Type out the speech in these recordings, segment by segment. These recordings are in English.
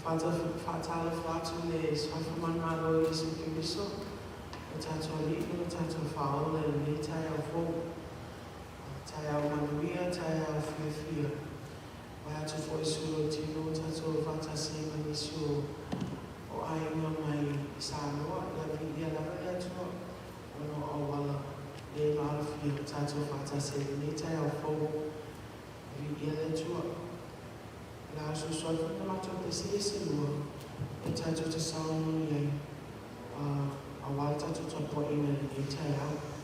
Fatale Fatules, Fafumanalo is in Kimiso, the Tatolino, Tatofao, and the Taya Folk, Taya Manuia, Taya Fia, Where to Foisulo, Tino, Tato, Fatasi, Manisu, or I am my Sano, La Via Lavato, or Walla, De Malfia, Tato, Fatasi, the Taya Folk, Via Tour. La soluzione fondamentale sia sicura e c'è tutto sound e a volta tutto poi in l'intera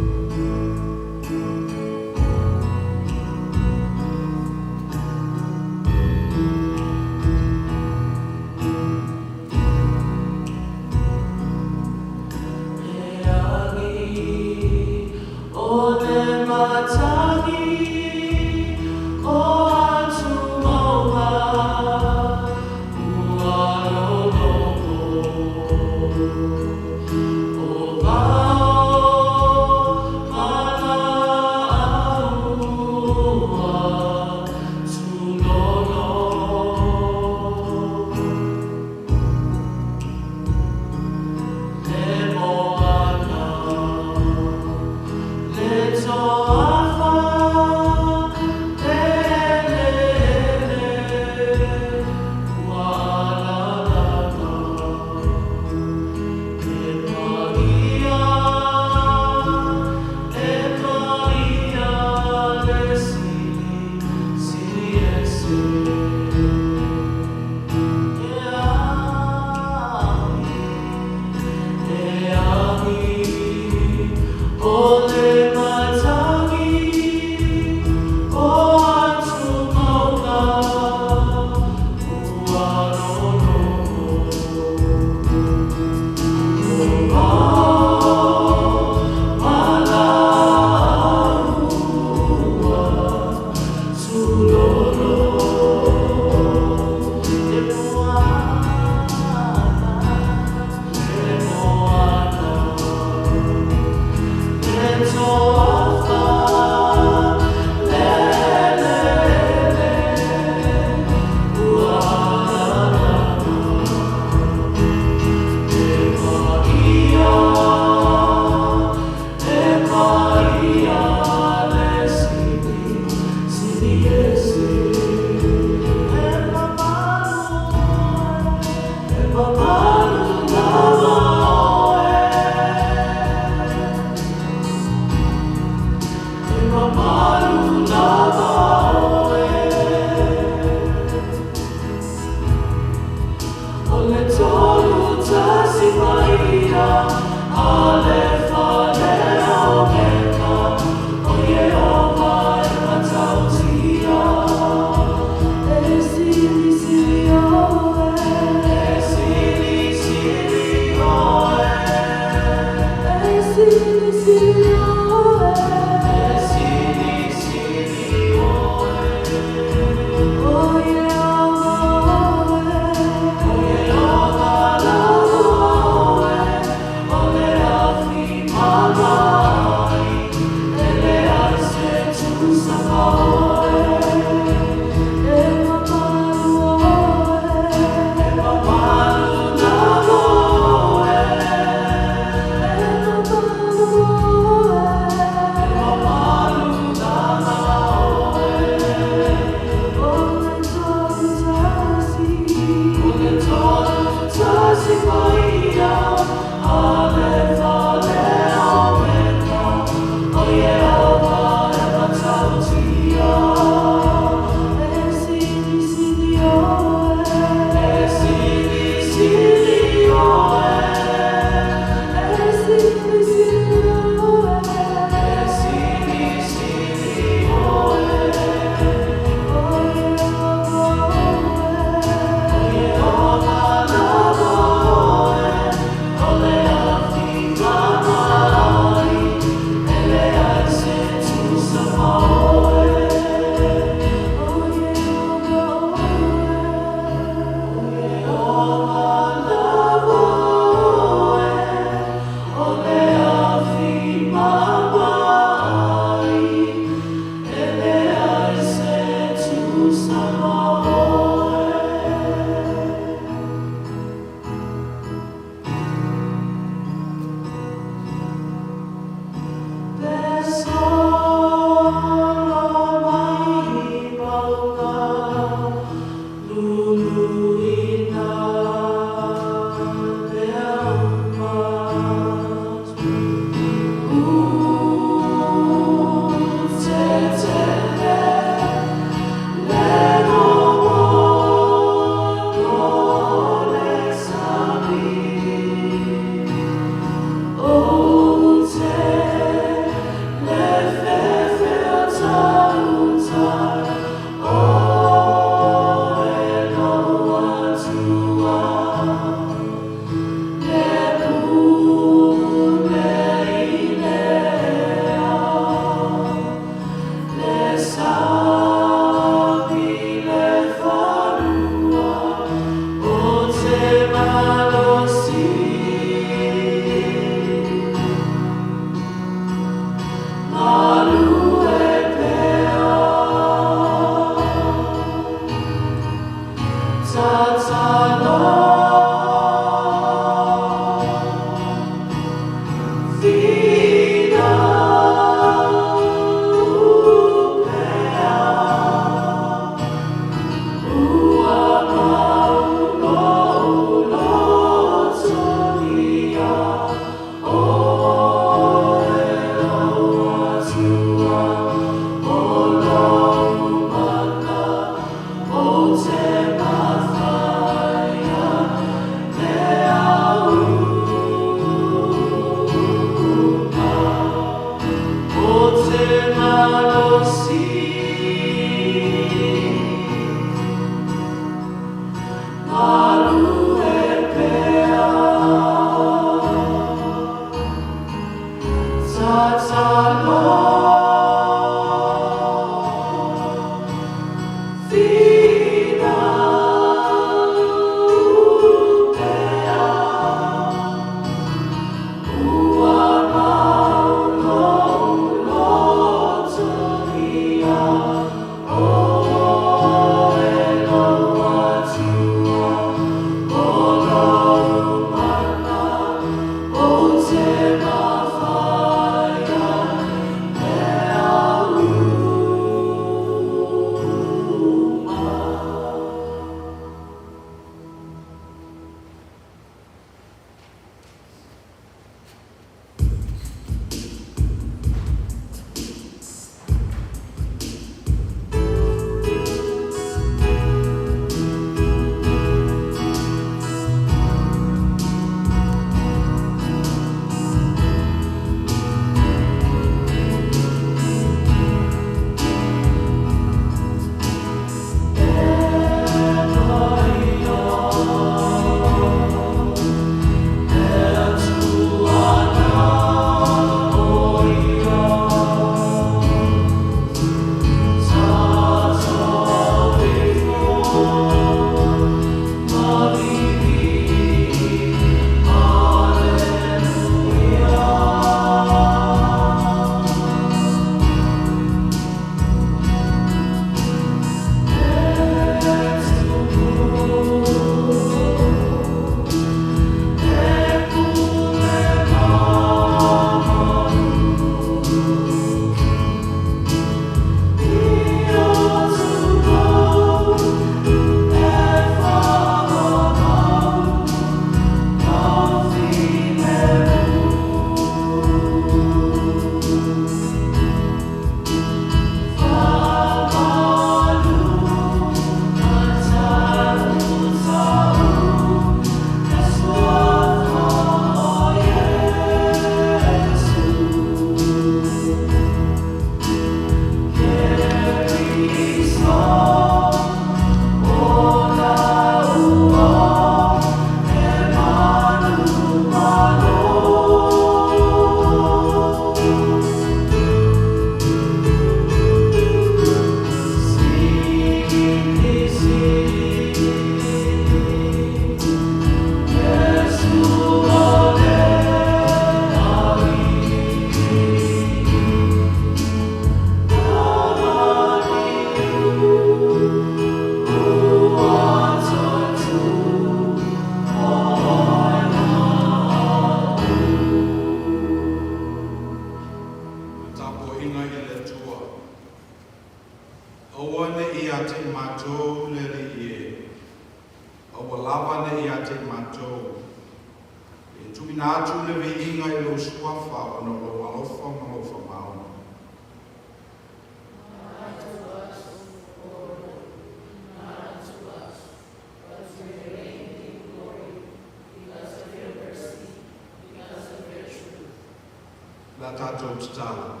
La tātou tatala.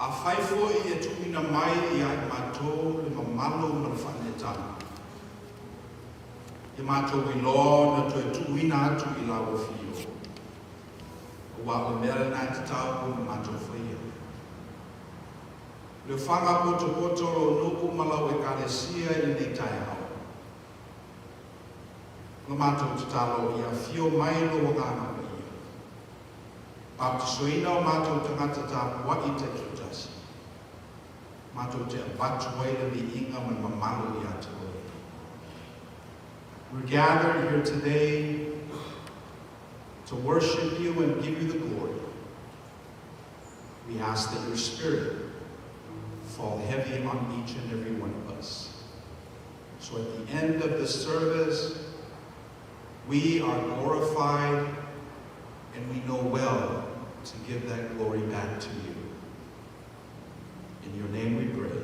A whaifo I tumina mai I ai mātou le mamalo ma le whanetana. I mātou I loa na tue tuina atu I lawa fio. O wa o mea nai te tāu na mātou whaia. Le whanga poto o nuku malau e karesia I nei tai hao. Le mātou tatalo I a fio mai lo ngana. Baptisoina o mātou tangata tā pua I te tutasi. Mātou te abatu waila ni inga man mamalu I atu. We're gathered here today to worship you and give you the glory. We ask that your spirit fall heavy on each and every one of us. So at the end of the service, we are glorified and we know well to give that glory back to you. In your name we pray.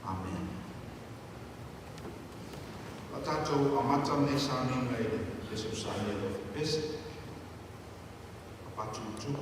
Amen. Tātou amata ne sāni ngai Bishop Sāni of Bishop. Apatu tu.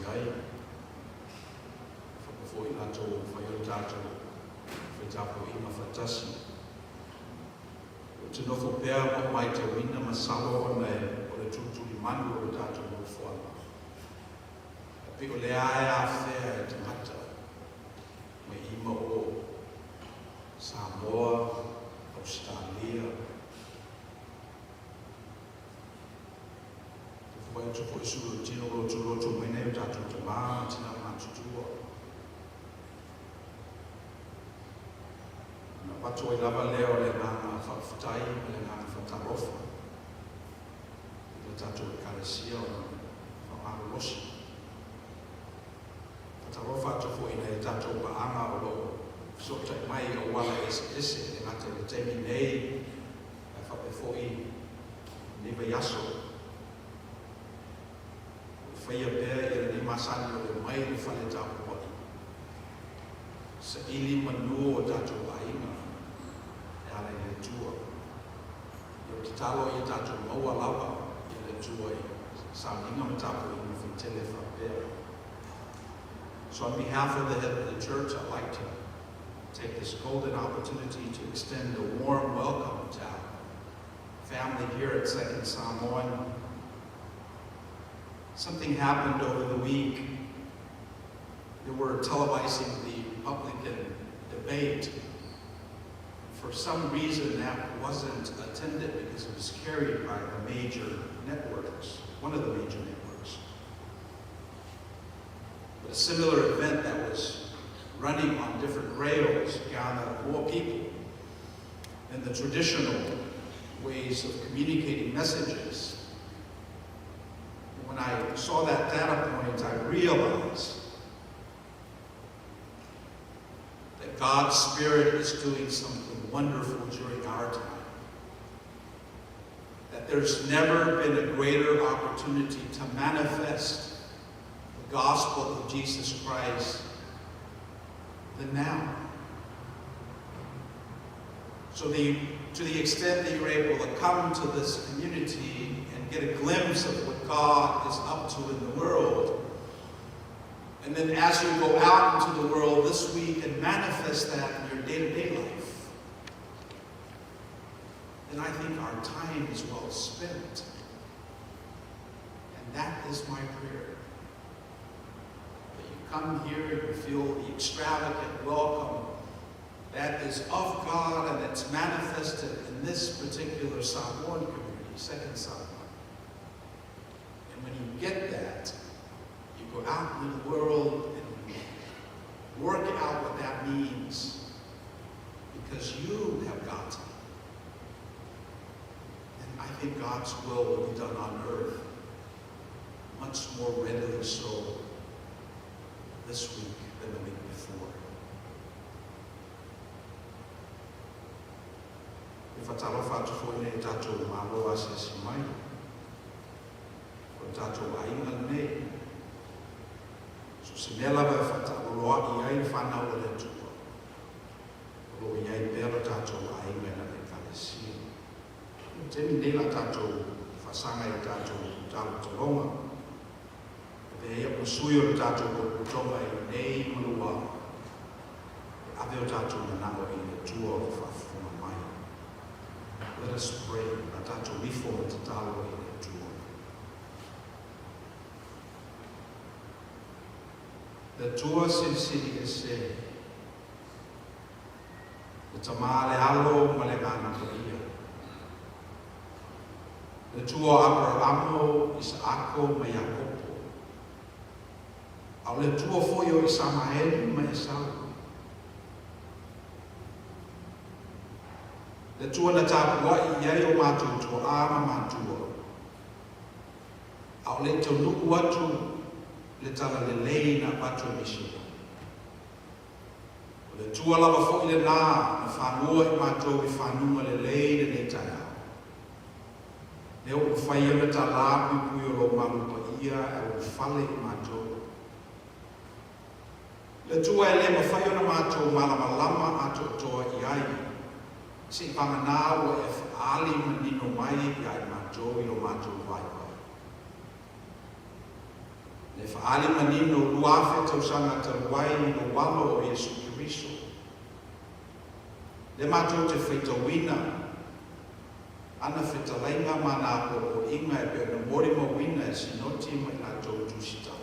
ai. Whakafo I rātou whai o tātou. Whai tāpou I ma whatasi. O te nofo pēr mo mai te wina masalo o nei o le tūturi manu o tātou mo whuana. Pe o le ae a whea e te mata. Me ima o Samoa, Australia. Te whai tupo I suru tino roto mene o tātou te maa tina mātutua. Na pato I lava leo le ngana whawhatai, le ngana whatarofa. Le tātou I karasia o whaaro losi. Whatarofa tupo I nei tātou paanga o lo sotai mai o wala ese e ngate le temi nei e whapefo I niwa yaso. Whaia pēr I ni masani o le mai le whale tāpu wai. Sa ili manu o tātou ainga e ala I le tua. I o te talo I tātou maua lawa I le tua I sa inga ma tāpu I mwhi tele whapea. So on behalf of the head of the church, I'd like to take this golden opportunity to extend a warm welcome to our family here at Second Samoan. Something happened over the week. They were televising the Republican debate. For some reason, that wasn't attended because it was carried by the major networks, one of the major networks. But a similar event that was running on different rails gathered more people than the traditional ways of communicating messages. When I saw that data point, I realized that God's Spirit is doing something wonderful during our time. That there's never been a greater opportunity to manifest the gospel of Jesus Christ than now. So to the extent that you're able to come to this community and get a glimpse of what God is up to in the world, and then as you go out into the world this week and manifest that in your day-to-day life, then I think our time is well spent. And that is my prayer. That you come here and you feel the extravagant welcome that is of God and it's manifested in this particular Samoan community, Second Samoan. And when you get that, you go out into the world and you work out what that means because you have got it. And I think God's will be done on earth much more readily so this week than the week before. E whatalofa atu fo nei tātou mālo asesi mai. O tātou ainga nei. So se mea lawa e whataloa I ai whanau le tua. O I ai pēra tātou ainga na le kalesia. Temi nei la tātou whasanga I tātou tālu taronga. E ea pusui o tātou kutonga I nei malua. E ave o tātou nanao I le tua o whafuna mai. Let us pray. Atato mifo matalo I le tua. Le tua sili se. Le tamale alo ma le ngana koia. Le tua Abrahamo Isaako ma Yakopo. Au le tua foi o Isamael ma Esau. Le tua na tāpua I iai o mātou tua āma mātua. Au le tau nuku atu le tala le lei na patu mishima. O le tua lava fo I le nā na whanua I mātou I whanua le lei le nei tai au. Le o whai ana tā lāpu pui o lo malupa ia e o whale I mātou. Le tua e le mawhai ana mātou malama lama ato toa I ai. Si whanganā o e whaali manino mai I ai mātou I o mātou waiwai. Le whaali manino luafe tausanga taruai no walo o Yesu Kiriso. Le mātou te whaitawina, ana whetalainga mana o inga e pe na mori ma wina e sinoti mai ngā tau tusitau.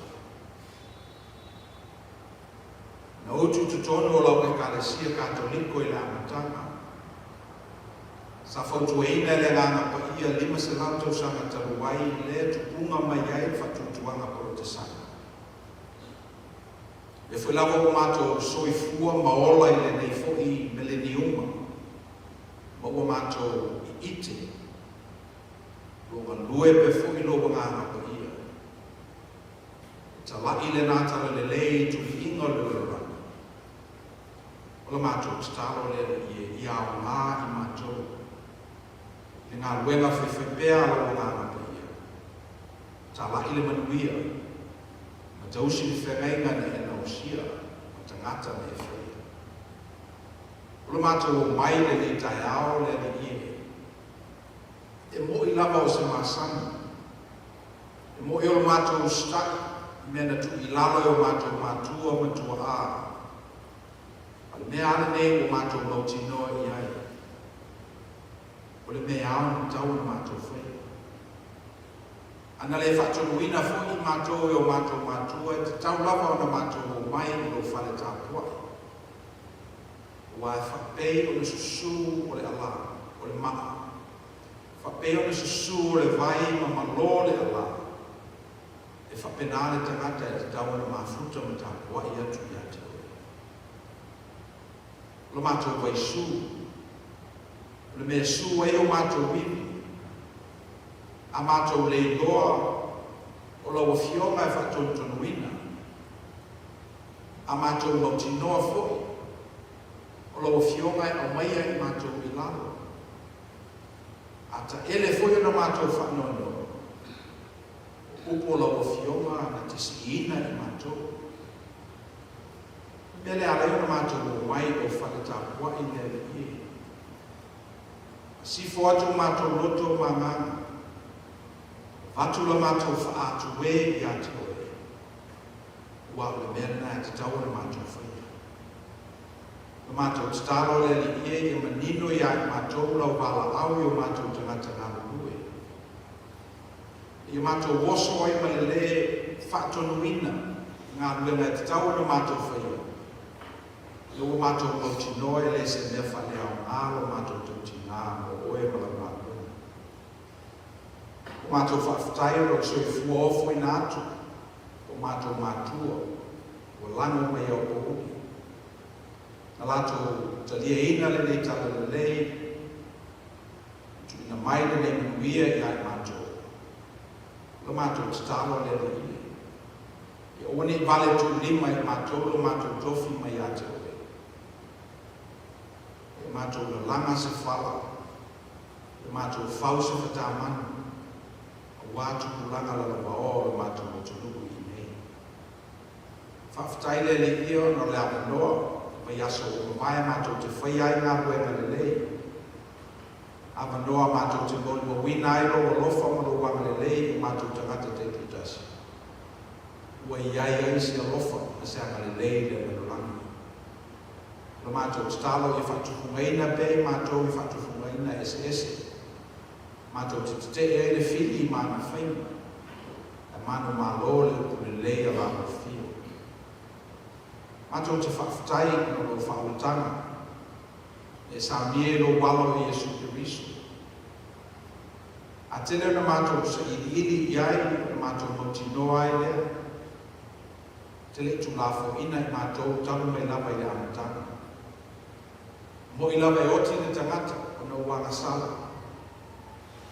Na utu tutono o lau ekalesia katoliko i la amatanga. Sa whautueina le nganga pa ia 5 selautou sanga taruai le tupunga mai ai whatutuanga protesanga. E whilawa o mātou soifua maola i le nei fo i mileniuma. Ma o mātou i ite. Longa lue pe fo i loa nganga pa ia. Talai le nātara le lei tu i inga lura. Ola mātou staro le i au ngā i mātou. Le ngā luenga whewhepea la o ngā ngā ia. Tā la ile manuia. Ma tausi ni whengainga ni e nausia. Ma tangata me e whea. Ola mātou o mai le ni tai ao le ni ie. E mo i lava o se māsanga. E mo i ola mātou stai. Mena tu i lalo o mātou mātua matua a. Mea ana nei o mātou mauti noa i ai. O le mea au tau na mātou whai. Ana le whatunuina fo i mātou e o mātou mātua e te tau lava o na mātou o mai o lo whale tāpua. Wa e whapei o le susu o le ala, o le maa. Whapei o le susu o le vai ma malo le ala. E whapena le tangata e te tau na mafuta ma tāpua i atu i atu. Lo mātou wai su. Le mea su e o mātou bibi. A mātou le loa o lau a fionga e whatontonuina. A mātou mauti noa foi. O lau a fionga e au maia i mātou i lalo. A ta ele foi o na mātou whanono. Upo lau a fionga na tisi ina i mātou. Mele alai o na mātou o mai o whakatapua i nere i. Sifo atu mātou loto manganga. Vatu la mātou whaatu e i atu e. Ua o le merena e te tau na mātou whaia. Na mātou taro le li e i manino i ai mātou lau wala au i o mātou tangata ngā lue. I mātou woso ai malele whatonuina ngā luenga e te tau na mātou whaia. Lo mātou mauti noe le se mea whale au ngālo mātou tauti ngā o oe mala mātou. O mātou whawhtai o soi fua ofo i nātu. O mātou mātua. O lango mai au pohuri. Na lātou talia ina le nei tala le lei. Tu ina mai le nei manuia i ai mātou. Lo mātou tatalo le le ile. I oane i vale tu lima i mātou lo mātou tofi mai ate o. E mātou la langa se whala. E mātou whau se whatamanu. A wātu kulanga la la wao e mātou o tunuku i nei. Whawhataile le io no le apanoa. Pai aso o mai mātou te whaiai ngā buenga le lei. Apanoa mātou te molu o winairo o lofa maro wanga le lei. E mātou tangata te tutasi. Ua iai ai si a lofa. A se anga le lei le manolanga. Lo mātou stalo i whatufungaina pe, mātou i whatufungaina ese. Mātou te e le whili i mana whaima. E manu malo le upu le lei a wāma whio. Mātou te whawhtai no lo whaulutanga. E sa mie lo walo i Yesu Kiriso. A tene na mātou sa ili iai, na mātou mauti noa i lea. Te le tu lafo ina i mātou talu mai lava i le amatanga. Mo i lawa e oti le tangata o na wanga sala.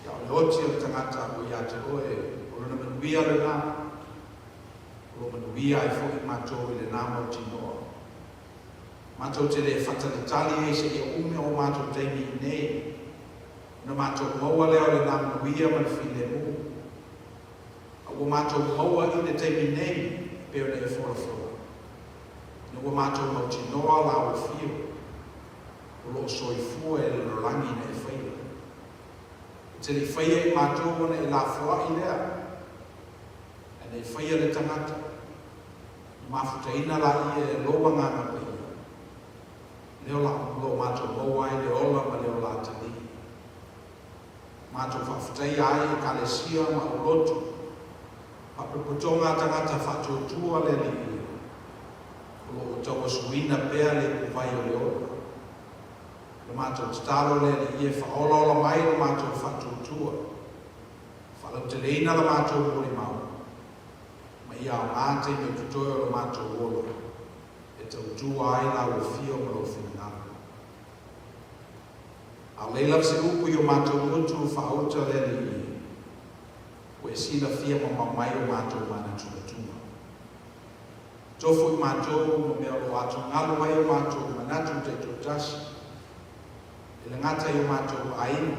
Ia o le oti le tangata o i ate oe o na manuia le nā. O manuia e fo i mātou i le nā mauti noa. Mātou te le whataletali e se i ume o mātou teimi i nei. Na mātou maua leo le nā manuia man fi le mu. O mātou maua i le teimi nei peo le e fora fora. Na o mātou mauti noa la o fio. O lo soifua e le rolangi na e whaia. Te li whaia i mātou na e la fua i lea. le whaia le tangata. Mafutaina la ia e loa nganga pa ia. Leo la lo mato mowai le ola ma leo la tani. Mato whawhutai ai e kalesia ma o lotu. Papapotonga tangata whatutua le li ia. Lo tawa suina pea le kuwai o le ola. Le mato tatalo le li ia whaolola mai le mato whatutua. Whalau te leina le mato mori mau. Ma ia o ngāte me tutoe le mato ola. E tau tua ai la o fio ma lo finangana. A leila se upu i o mato mutu whaauta le li ia. O e sila fia ma mai o mato mana tumatuma. Tofu i mato mo mea lo ato ngalo ai o mato manatu te totasi. E le ngata i o mato aina.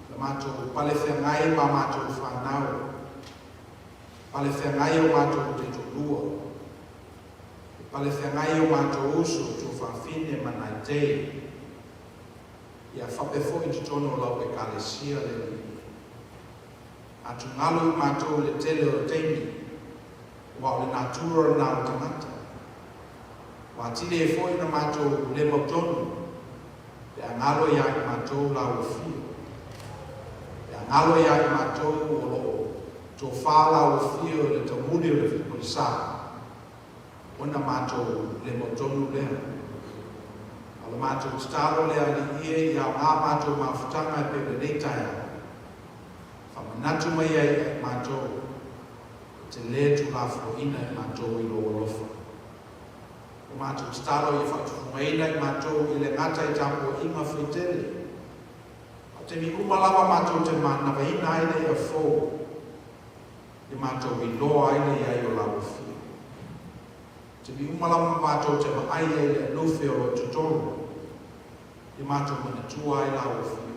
Le mato pale whengai ma mato whanau. Pale whengai o mato te tolua. Pale whengai o mato uso tu whawhine manai te. Ia whapefo i tutono lau e kalesia le li. Atu ngalo i mato le tele o teini. Wa o le natura na o tangata. Wa tine e fo i na mato le motonu. Le angalo ia i mato lau o fio. Le angalo ia i mato o lo to whala o fio le tamuni o le whipolisa. Ona mato le motonu lea. Ala mato staro lea li ie ia ngā mato mawhutanga e pepe neitaia. Whamanatu mai ai mato te le tu lafo ina i mato i lo lofa. O mato staro i whatufungaina i mato i le ngata i tampo inga whitele. O te mi umalawa mato te manawa ina aina i a fō. I mato i loa aina i ai o lau fio. Te mi umalawa mato te maai e le nufe o tutono. I mato manatua ai lau fio.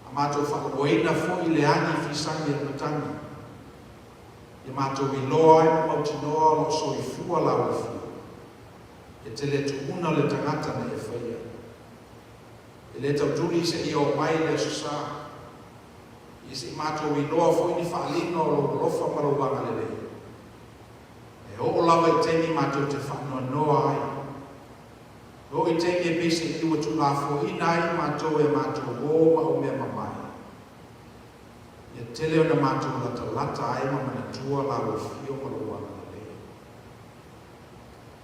A mato whakamoina fo i le ani fisangi e matangi. I mato i loa ai mautinoa lo so i fua lau fio. E te le tuuna le tangata na e whaia. E le tautuli se i o mai le susa. I se mato i loa fo i ni whaalino lo lofa marowanga le lei. E o lava i teni mato te whanua noa ai. O i teni e pese i ua tu lafo i nai mato e mato o ma o mea mamai. Ia tele o na mato lata ai ma mana tua la o fio marowanga le lei.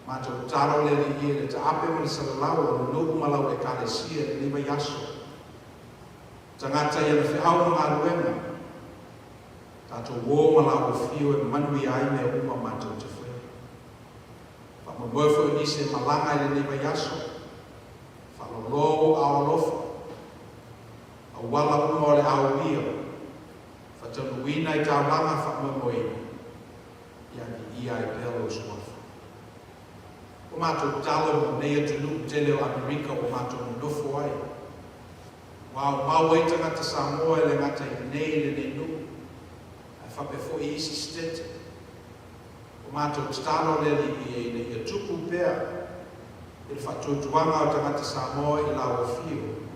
Mato taro le li ie le ta ape ma le salalau o le nuku malau e kalesia e lima yaso. Tangata ia na whiau ngā ruenga. Tato wō malau o fio e manui ai mea uma mato te whai. Whamawefo i nise malanga i le lima yaso. Whalolo ao lofa. A wala uma o le ao ia. Whatanu wina i tau langa whamamoina. Ia ni ia i pelo suafa. O mato talo mo nei atunu tele o Amerika o mato nofo ai. Wao mau e tangata Samoa e le ngata i nei le nei nu. Ai whapefo i isi stete. O mato talo le li i a tuku pea. I le whatutuanga o tangata Samoa i la o fio.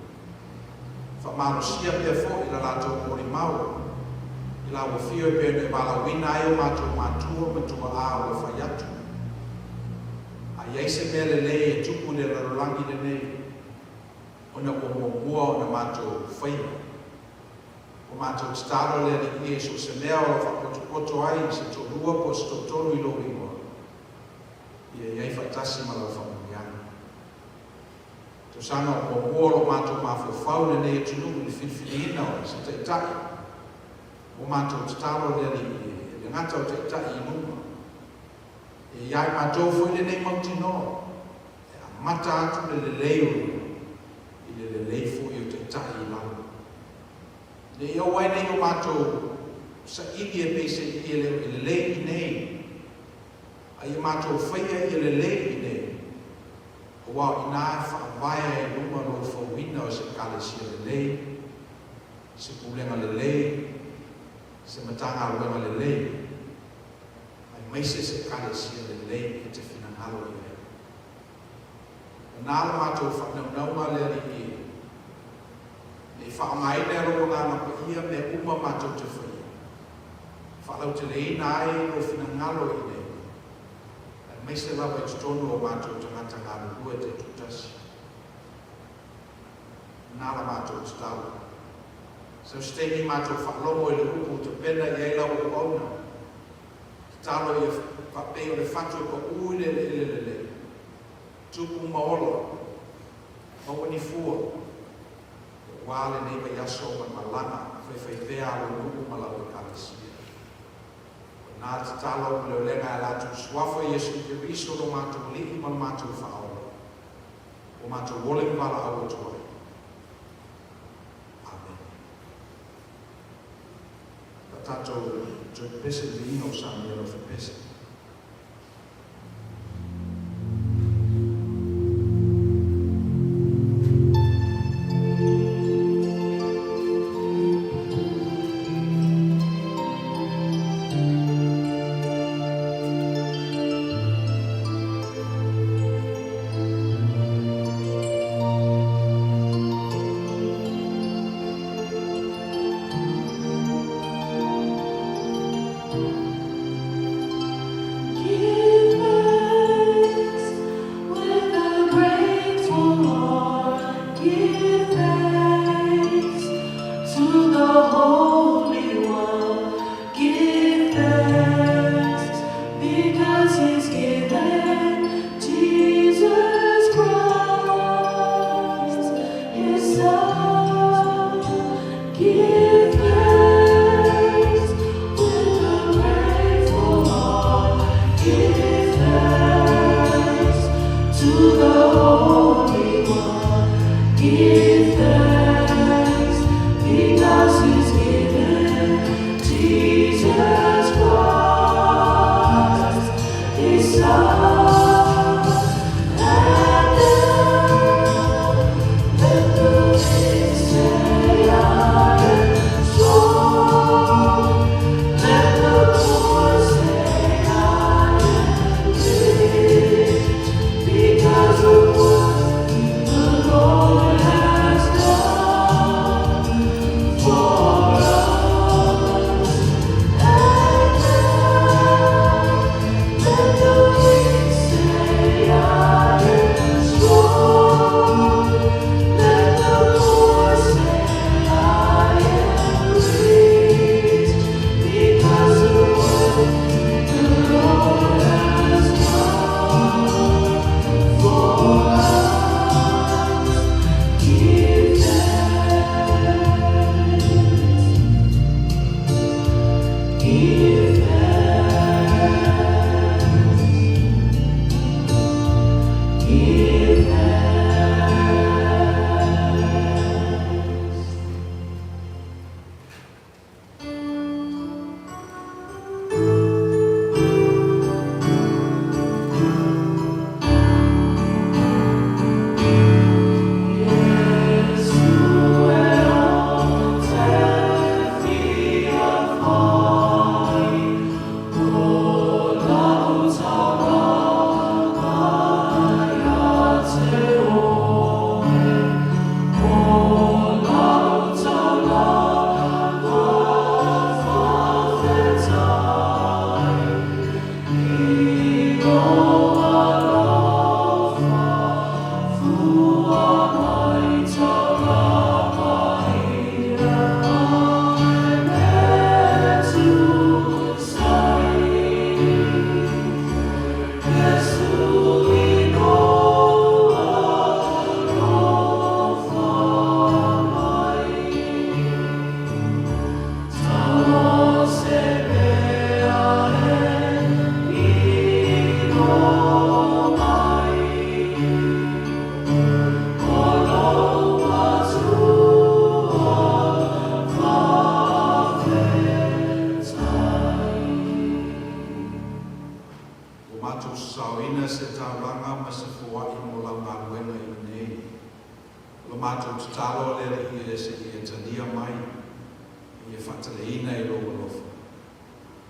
Whamarosia pea fo i la lato mori mau. I la o fio e pea ne wala wina ai o mato matua matua a o whaiatu. Ai eise mea le lei e tuku le rarolangi le nei. Ona o mua o na mato whaia. O mato taro le ni Iesu se mea o whakotopoto ai se to rua po se to tonu i lo ingoa. Ia iai whatasi ma lau whamuniana. To sanga o mua o mato mawhawhau le nei tunu i whiwhiniina o se te itai. O mato taro le ni ngata o te itai i numa. E iai mato fwoi le nei mautino. E a mata atu le leo le leifo i o te tahi i lau. Le i o waine i o mato sa ili e pese i le lei i nei. A i mato whaia i le lei i nei. O wau i nā whaavaia e luma lo whauina o se kalesia le lei, se pulenga le lei, se matanga ruenga le lei. Ai maise se kalesia le lei e te whinangalo i lei. Nāla mātou whanaunau le i e whaamaine aro ngā ngapa ia me uma mātou te whaia. Whalau te rei nā e o whina ngalo i nei. Mai se lawa i tono o mātou tangata ngā rukua te tutasi. Nāra mātou te tau. Sau steni mātou whakalomo i le upu te pena i ei lau o auna. Talo i whapeo le whatu e pa uile le. Tupu maolo. Mawani fua. Wale nei mai aso o malanga. Whewhea o upu malau i karasi. Nā te talo ma leo lenga e lātou suafa Yesu Kiriso no mātou lihi ma mātou whaora. O mātou woling wala au atoa. Amen. Ta tātou te pese vino sa mero fe pese.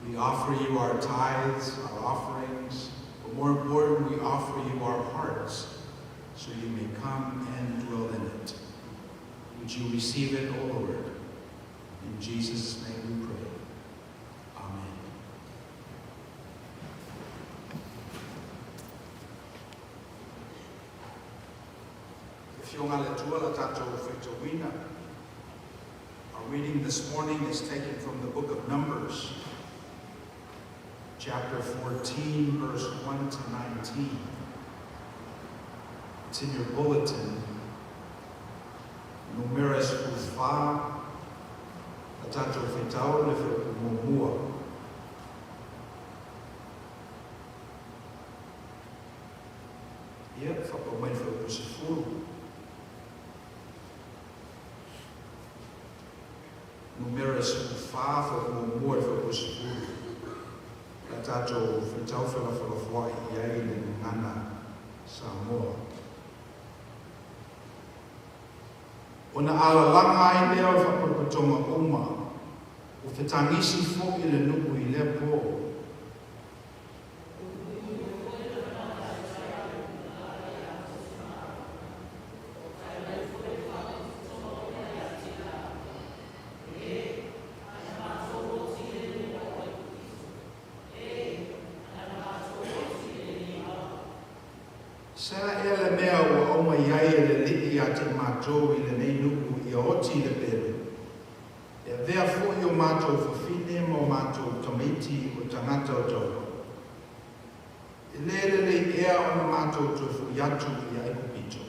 We offer you our tithes, our offerings, but more important, we offer you our hearts, so you may come and dwell in it. Would you receive it, O Lord? In Jesus' name we pray. Amen. Our reading this morning is taken from the book of Numbers, chapter 14, verse 1 to 19. It's in your bulletin. Numeres ufa, atato fitao lefe umumua. Ia, whapamai whapusifuru. Numeres ufa, whapamumua whapusifuru. Atato fitao whapawhai iai le ngana Samoa. Ona ala langa I leo whapapatonga uma, o whetangisi fo I le nuku I le po. Sera ele mea ua oma iai ele liki a te mātou I le nei nuku I oti le pere. E vea fo I o mātou whawhine mo mātou tamiti o tangata o tau. E le ea o na mātou tofu yatu I ai kupito.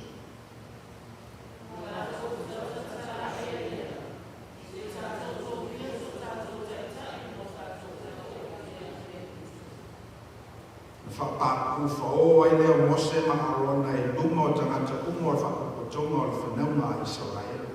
Whapaku whao ai leo mose ma arona I luma o tangata umo o whapapotonga o le whanaunga I Israel.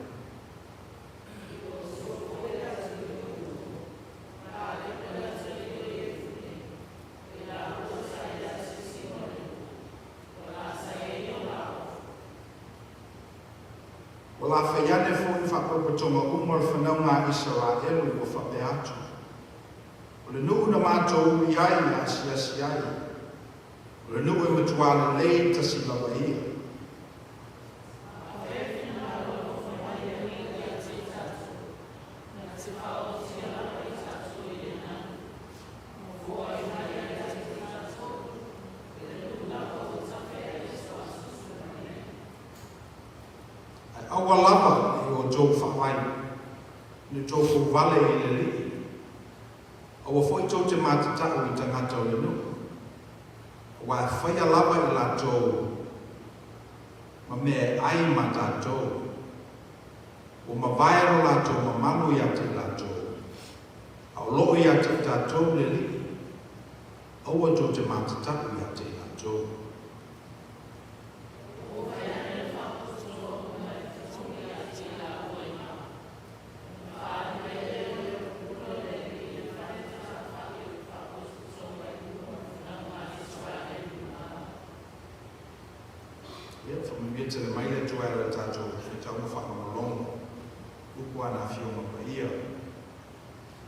Wala whaiane fo I whapapotonga umo o le whanaunga I Israel o whape atu. O le nuu na mātou iai a siasi ai. O le nuu e matuala lei tasi lawa ia. Aua lava I o tō whawai, ni tō whawale I le li. Aua fwoi tō te mātatau I tangata o le nuu. Wa whaia lava I la tō, ma mea ai ma tātou. O ma vaero la tō, ma manu I ate la tō. Au loo I ate tātou le li. Aua tō te mātatau I ate la tō. Te le maile tuera tātou I tau ma whakamolongo. Uku ana whionga pa ia.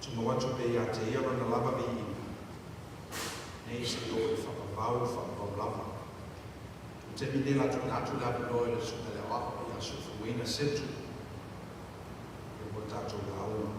Tuma watu pe ia te ia rana lava vi ina. Nei se tō I whakavau, whakavau lava. Te minela tu natu labi loe le suka le wapa I asu whakuina setu. E mo tātou la aula.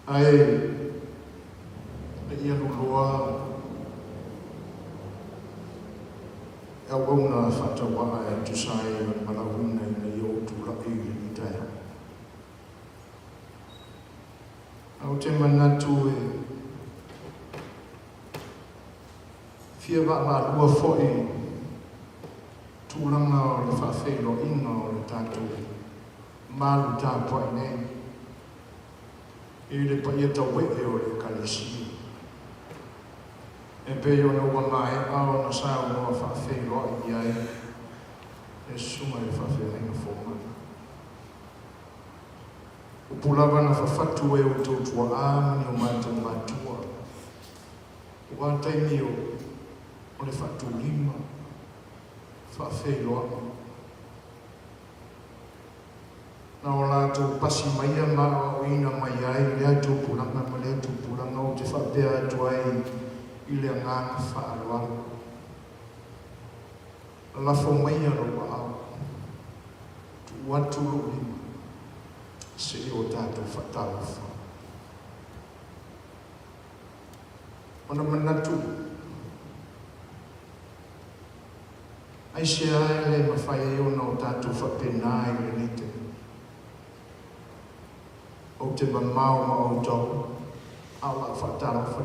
Ai, ia luloa, e wauna whatawa e tusai o malahuna I na iau tula I ni taia. Au te manatu e fia wa lua foi tūlanga o le whawhelo inga o le tātou malu tāpua I nei. I le paia tau weke o le kalesi. E pe o na wanga e ao na sao noa whawhelo I ai. E sunga e whawhelo inga fōmana. O pulawa na whawhatu e o tautua āmani o mātou mātua. Ua taimi o le whaatulima, whaawheloa. Na o lātou pasi maia maa o ina mai ai, lea tūpuranga ma lea tūpuranga o te whaapea atu ai I le ngāna whaaloalo. Lafo maia roa au, tu watu lo lima, se o tātou whaatalafa. Ona manatu, ai se ai le mawhai e ona o tātou whapena I le nete. O te mamau ma o tau, awa whaatalafa.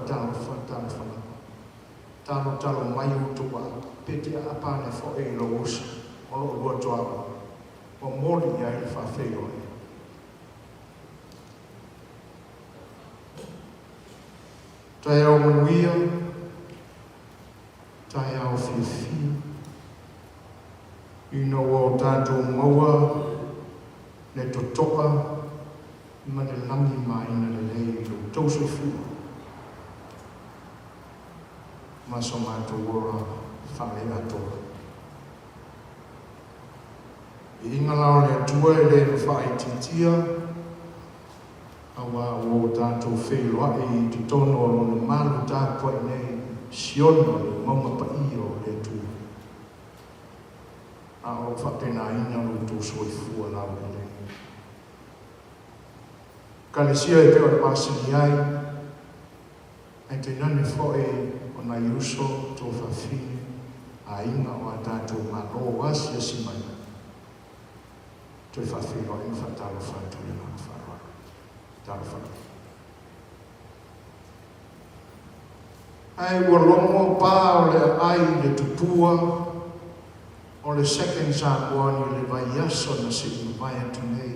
Talo mai o tua, peti a apane fo e lo usa, o lo ua toa, o mori ai le whawheo e. Tai au manuia, tai au whiwhi, ino o tātou maua, ne totoka, ma le langi mai na le lei lo tausu fua. Maso mātou ora whame atoa. I inga lao le atua e le whae titia, awa o tātou wheloa I te tono o le malu tāpua I nei siono le maunga pa I o le atua. A o whapena ina lo tō soi fua lao le nei. Kalesia e peo le pasini ai, ai te nane whae na yuso to whawhine a inga o a tātou maro wasi a si mai. To I whawhine o inga whatalo whātou I ngā wharoa. Tālo whātou. Ai ua longo pā o le ai le tupua o le second Samoani le vai aso na si I vai atu nei.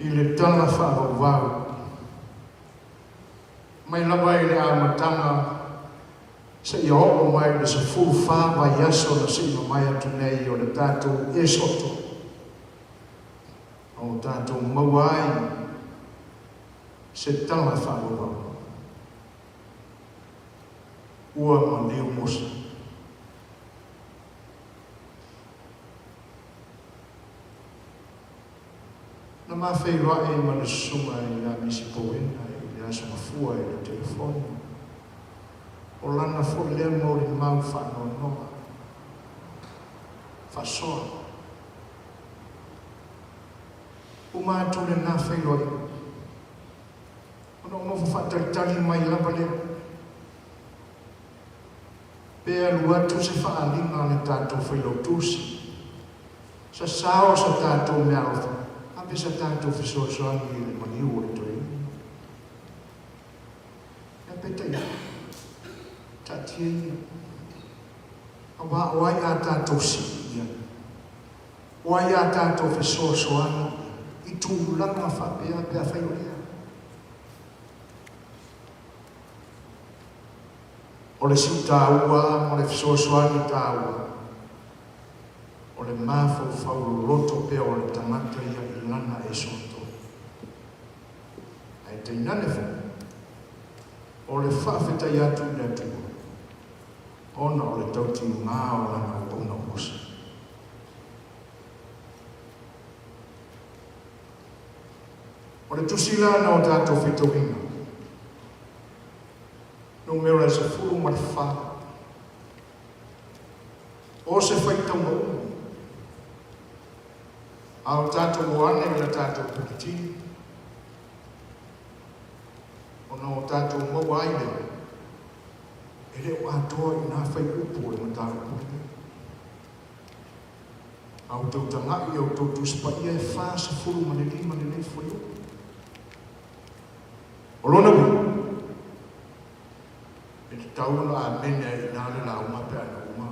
I le tana whātou vau. Mai lava I le amatanga se I hoko mai le se fu whāwa yaso na se ino mai atu nei o le tātou e soto. O tātou mauai se tanga whāwa. Ua ma neo mosa. Na mawhai roa e ma le sunga I la misi powena asa mafua I le telefoni. O lana fo lea mo le mau whanonoa. Whasoa. O mātou le nā whailoi. Ono whataritari mai lapa lea. Pea luatu se whaalinga le tātou whailou tūsi. Sa sao sa tātou mea ofa. Ape sa tātou whisoasoangi I le maniu o le toi. Petai, tatia awa wai a tātou si ia. Wai a tātou whesoasoani I tūlanga whapea pea whaiorea. O le siu tāua, o le whesoasoani tāua. O le māwhau whau roto pea o le tangata ia I lana e soto. Ai te inane whau. O le whaafeta I atu I atua. Ona o le tauti ngā o lana o ona osa. O le tusila na o tātou whitawinga. No mera se furu ma le wha. O se whaitau ma umi. A o tātou moane I la tātou pukitini. Ona o tātou mau aile, e reo atoa I nā whai upo le matara pule. Au tau tangai au tau tuspa ia e whāsa furu mane lima ne nei whai upo. O lona wi, e te tauna a mene I nāle la uma pēa na uma,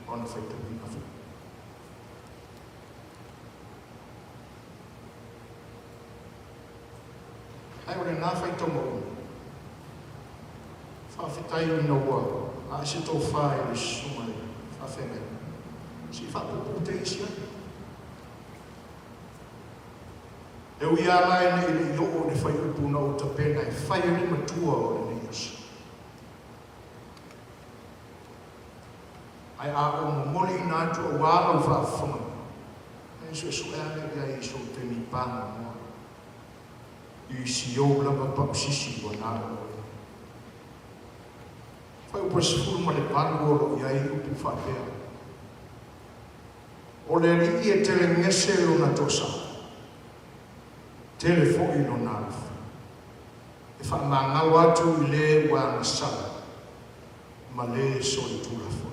ona whai tau ina whai. Ai o le nā whai tau mau. Whawhetai I na ua, a se tō whae le sumai, whawhenga. Si whapupu te isi ai. E ui ala e nei le i o le whai upu na o ta pena e whai ni matua o le nei mosa. Ai a o moli ina atu o wala o whaafonga. Ai so e ane ia i so te ni pāna moa. I si o lava pausisi o nā o. Whai upa sifuru ma le pānu o ro ia i upu whapea. O le li e tele ngese lo na tosa. Tele fo i lo nāfu. E wha mangalo atu i le wa na sala. Ma le so i tula fo.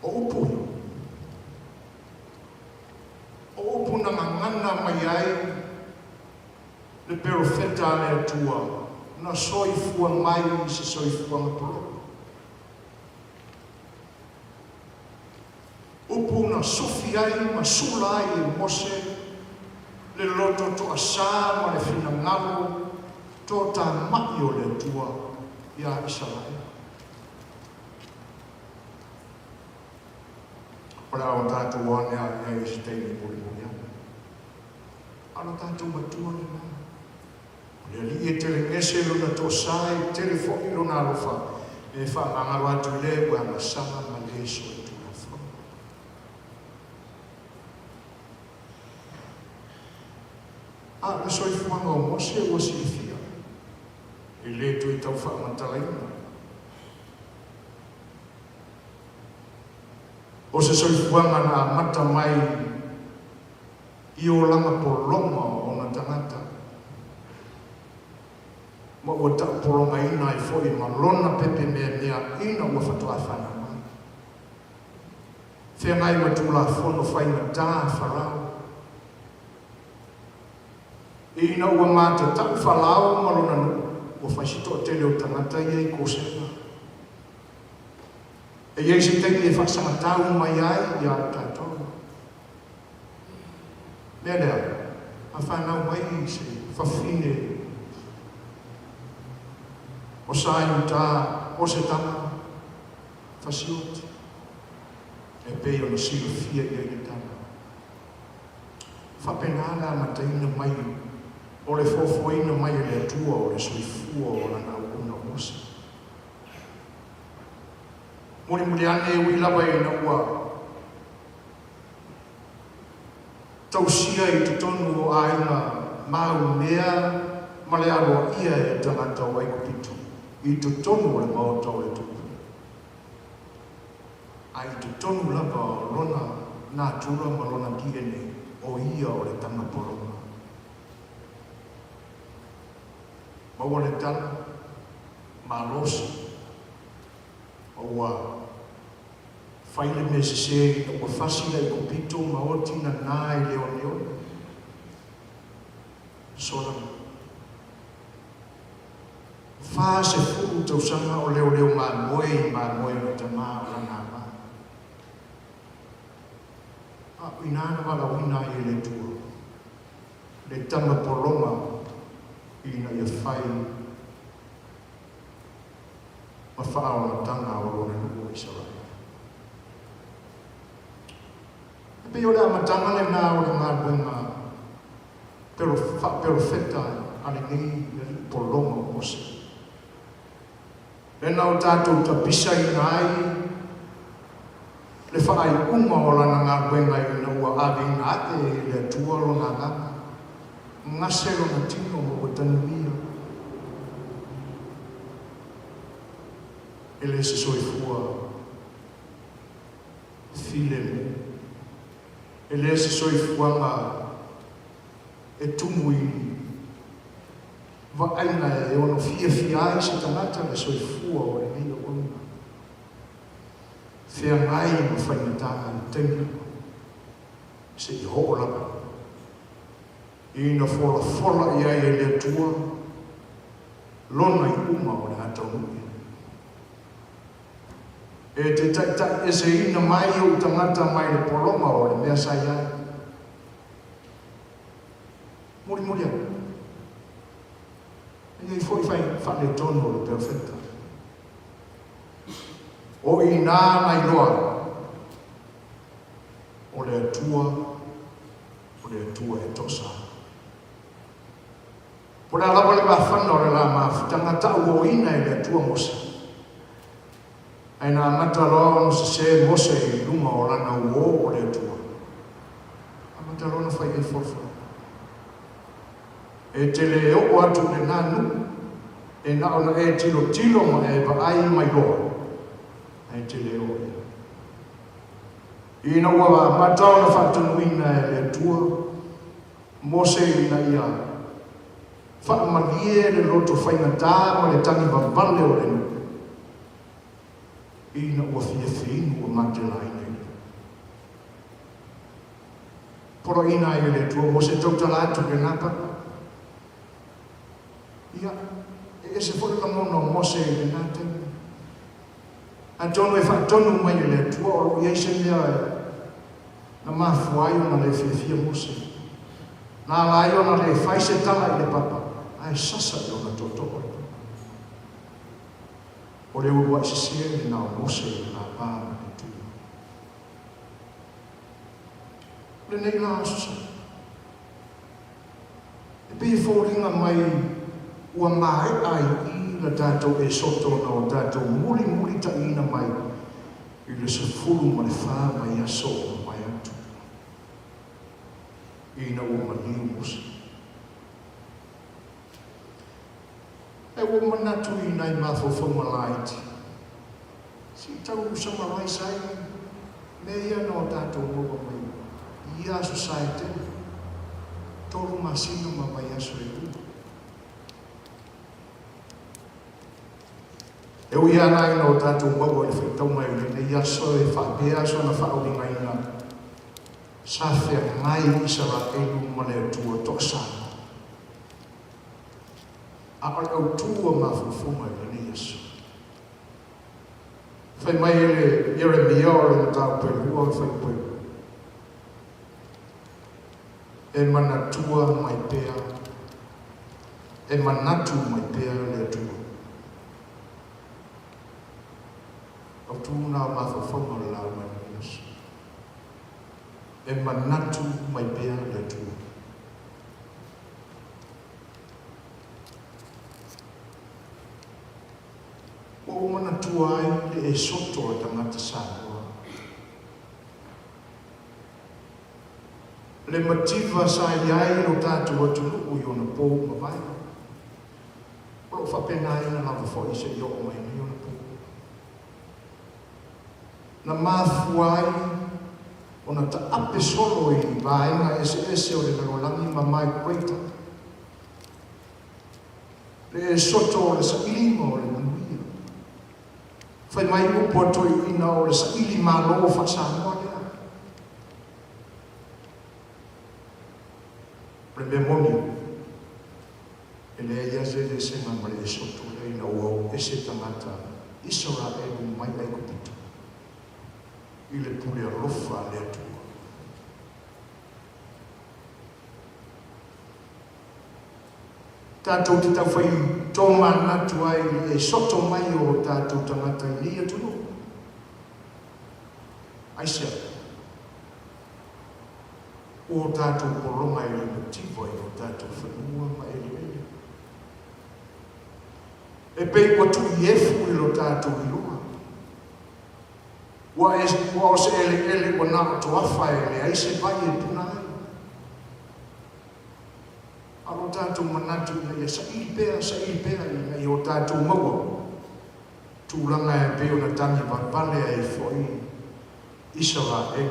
O upu. O upu na ngangana mai ai. Le perofeta le atua. Na soifua mai se soifua mapuro. Upu na sufi ai ma sula ai e mose. Le loto to asa ma le fina ngalo. To ta mai o le atua. Ia Israel. Ora o tātou wane a e se teini puri puri. Ano tātou matua ni nā. Le li e tele ngese luna to sai, tele foki luna alofa. E wha mangaro atu le kua masama ma le so e tula wha. A le soi fuanga o mose o si fia. E le tu i tau wha matalaina. O se soifuanga na mata mai i o langa polonga o na tangata. Ma ua ta polonga ina i fo i malona pepe mea ina ua fatua whana mai. Whea ngai wa tula whono whaina tā wharau. Ina ua mata tau whalau malona nu. Ua whaisito tele o tangata i kōsena. E iei se teki e whasanga tau mai ai i a tātou. Lea lea, a whanau mai se whawhine. O sai o tā, o se tama, whasioti. E pei o na silo fia i e tama. Whapenala ma teina mai, o le fofoina mai e le atua o le soifua o la nau una osa. Mori muli ane e ui lawa e na ua. Tausia i tutonu o aina mau mea ma le aroa ia e tangata o ai kupitu. I tutonu o le maotau e tupu. Ai tutonu lava o lona nā tura ma lona kiene o ia o le tanga polonga. Ma ua le tana, ma losi. Ua whaile me se se ua whasila i kupito ma o tina nā i leo leo. Sola. Wha se furu tau sanga o leo leo ma moe o te mā o la nā mā. A inana wala wina i le tua. Le tama polonga ina ia whai ma whaao na tanga o rone nuku Israel. E pe o lea matanga le nā o le ngā buenga pero feta ale nei le polonga o mose. Le nau tātou ta pisa i nai le whaai unga o lana ngā buenga i na ua ave ina ate le atua lo ngā nganga. Ngase lo na tino o tanumia. Ele se soifua file mu. Ele se soifua nga e tumuini. Va aina e ono fia ai se tangata le soifua o e mea ona. Fea ngai ma whainatanga i tengi. Se i hoolaka. Ina fola ia e le tua. Lona i uma o le atau nui. E te tai e se ina mai o tangata mai le polonga o le mea sai ai. Muri au. E i foi whane tono o le perfecta. O i nā mai loa. O le atua e tosa. Po la lawa le whawhana o le la mawhitanga ta ua ina e le atua Mose. Ai nā mata roa no se Mose i lunga o lana uo o le atua. A mata roa na whai e whawha. E te le o atu le nanu, e na ona e tilo ma e ba ai mai roa. Ai te le o e. Ina ua matau na whatunuina e le atua, Mose ina ia. Whaamagie le loto whaingatā ma le tangi wapale o le nuku. Ina ua whiawhinu ua matela ina ina. Poro ina i le tua Mose tautala atu ke napa. Ia, e se fore la mono Mose i le nata. Antonu e whaatonu mai i le tua o ia se mea e na mafuai o na le whiawhia Mose. Nā lai o na le whaise tala i le papa. Ai sasa i ona tōtoko. O le ua i sisia i nā Mose i nā pāma i tū. Le nei nā sasa. E pēi fōringa mai ua māe ai i la tātou e soto na o tātou muli ta ina mai i le se fulu ma le whā mai aso o mai atu. Ina ua maniu Mose. E ua manatu i nei mātho whamalaiti. Si tau samarai sai, me ia no tātou moga mai. Ia society, toru masina ma mai aso e tu. E ui anai no tātou moga e whaitau mai ne ia so e whaapea so na whaoringa ina. Sa whea ngai isara elu ma le atua toksana. A au tua mawhufuma i ni Yesu. Whai mai ele Jeremia o le tau pēhua whai pēhua. E manatua mai pēa. E manatu mai pēa le atua. Au tūna mawhufuma le lau mai ni Yesu. E manatu mai pēa le atua. O mana tuai le e soto o tangata sāua. Le mativa sa iai o tātou atunu o i ona pō ma vai. O lo whapena ina lava fo i se i o mai ni ona pō. Na māfuai o na ta ape solo i vaenga ese o le lagolangi ma mai kueita. Le e soto o le sa ilima o le manuia. Whai mai upo atoi ina o le sa ili mālo o whasanoa lea. Le me moni, e le ia ze le se mamare e soto le ina uau e se tangata isora e mu mai ai kupito. I le pule a rofa le atua. Tātou te tau whai tōma natu ai e soto mai o tātou tangata i nia tunu. Aisea. O tātou poronga i le motivo i o tātou whanua ma ele ele. E pei watu i efu i lo tātou i loa. Wa o se ele wa nā to awha e le aise vai e tuna ai. Alo tātou manatu na ia sa ili pēa i o tātou maua. Tūranga e pēo na tangi wapale e fwoi isara e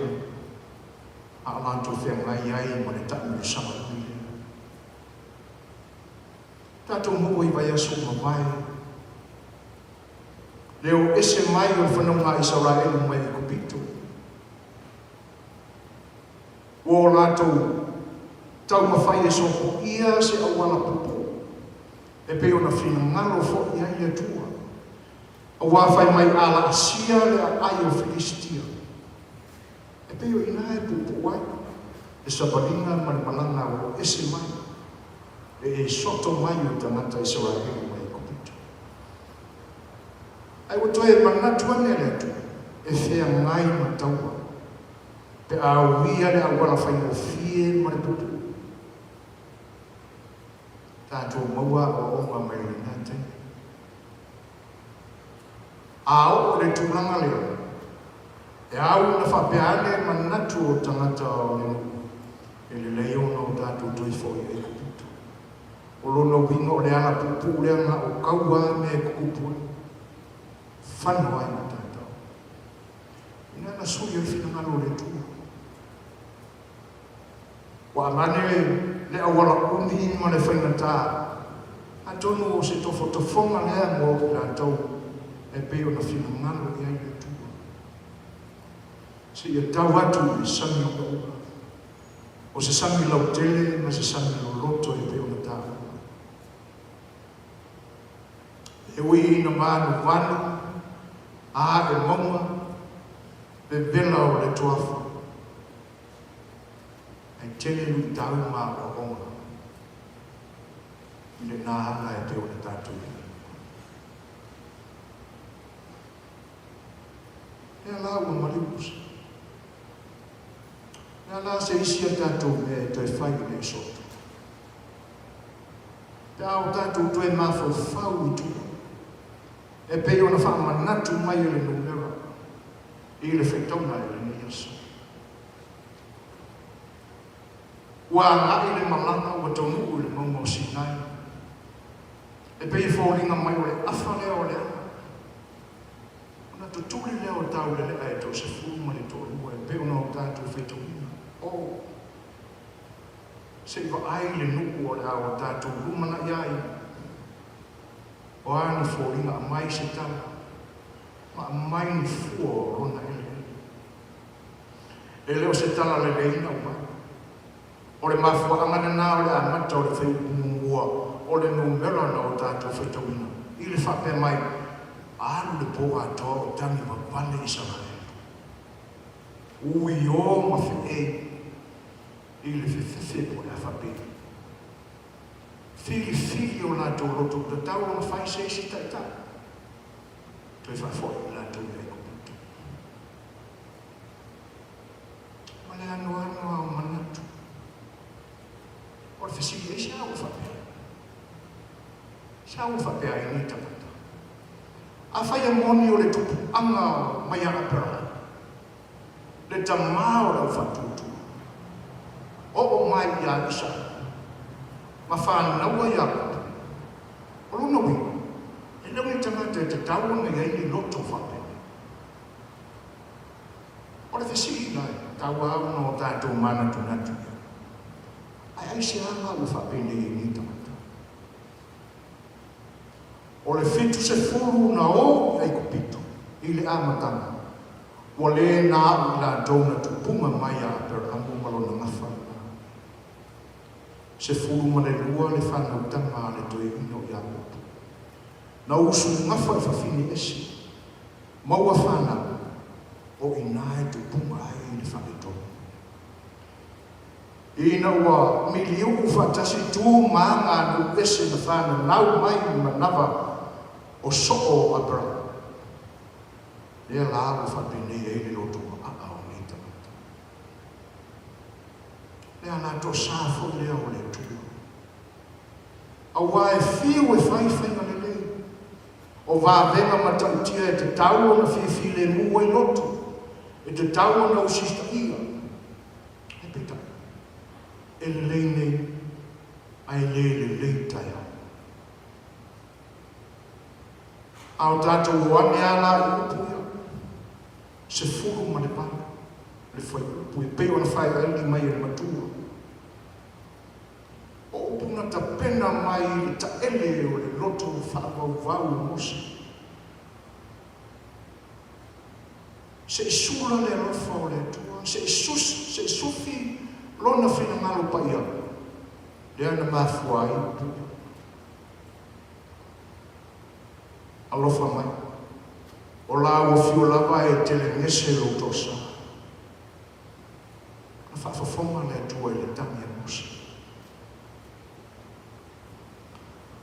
a alanto whengai ai ma le tātou sama nui. Tātou maua i vai aso ma vai. Leo ese mai o whanonga isara e mai i kupito. O lātou tau mawhai e sopo ia se awala pupo. E peo na whina ngalo fo ia i atua. A wawhai mai ala asia le a ai o Filistia. E peo ina e pupo wai. E sabaringa malanga o ese mai. E soto mai o tangata Israel mai kupito. Ai o toe manatua nere atu. E whea ngai mataua. Pe a uia le awala whai o fie mai pupo. tātou maua o onga mai le nātai. Ao le tūranga leo, e au na whapeane manatu o tangata o le nuku, e le leo na o tātou tui fo i e kuputu. O lono wingo o le ana pupu le ana o kaua me e kuputu, whanua i na tātou. Ina na sui e whina ngalo le tū. Wa mane le awala umi ma le whaina tā, a tonu o se tofo tofonga lea mo o la tau, e peo na whina ngalo i ai le tū. Se ia tau atu i sami o kua. O se sami lau tele, ma se sami lau loto e peo na tā. E ui ina manu wanu, a e mauma, e vela o le tuafu. E tele lui tau ma o onga. I le nāhanga e peo na tātou. E ala ua mariusa. E ala se isi a tātou me te whai le soto. Te au tātou tue mafo whau i tua. E peo na wha manatu mai le numera. I le whaitona e le ni asa. Ua ngai le malanga ua tonu le momo sinai. E pei fōringa mai o le awha leo le ana. Ona tutuli leo tau le lea e tau se fuma le tō lua e peo na o tātou whaitona. O, se iwa ai le nuku o le awa tātou rumana iai. O ani fōringa a mai se tala. Ma a mai ni fua o rona ele. E leo se tala le leina o mai. O le mafua angana nā o le amata o le whaipumungua. O le numera na o tātou whaitawina. I le whape mai. Aru le po atoa o tangi wapale i Israel. Ui o mawhi e. I le whiwhiwhi po le whape. Whiwhi o lātou roto. Ta tau o mawhai se isi taitai. Toi whawhoi lātou le kuputu. Ma le anoa o manatu. O le whisi e sia o whape. Sia o whape ai ni tapata. A whai moni o le tupu anga mai ana pera. Le tamā o le whatutu. O mai i a isa. Ma whanaua i a kutu. O luna wingo. E leo ni tangata e te tawana i aini loto whape. O le whisi i nai. Taua au no tātou mana tunatu. Ai se anga o whape nei ni tamata. O le fitu se furu na o ai kupito. I le amatanga. O le nā u la dona tupunga mai a per amu malo na ngawha. Se furu ma le lua le whana utanga le toi ino i amotu. Na usu ngawha i whawhini esi. Maua whana o inae tupunga ai le whanetona. Ina ua miliu whatasi tū maanga nu ese na whana nau mai manawa o soo abra. Lea lāu whapene e le loto a au ni tamata. Lea nā tō sāwho lea o le tū. A wae whiu e whaiwhainga le le. O wāwenga matautia e te tau o na whiwhile mua i loto. E te tau o na usista ia. E pita. E le nei ai le taia. Au tātou wane ala i upuia. Se furu ma le pana. Le whai upu e peo na whai aili mai e matua. O upuna ta pena mai i ta ele o le loto whaapau vau mosa. Se sula le rofa o le tua. Se sufi lona whina ngalo pa ia. Le ana mafua i upuia. Alofa mai. O la o fio lava e tele ngese lo tosa. Na whawhawhonga le tua i le tangi a mosa.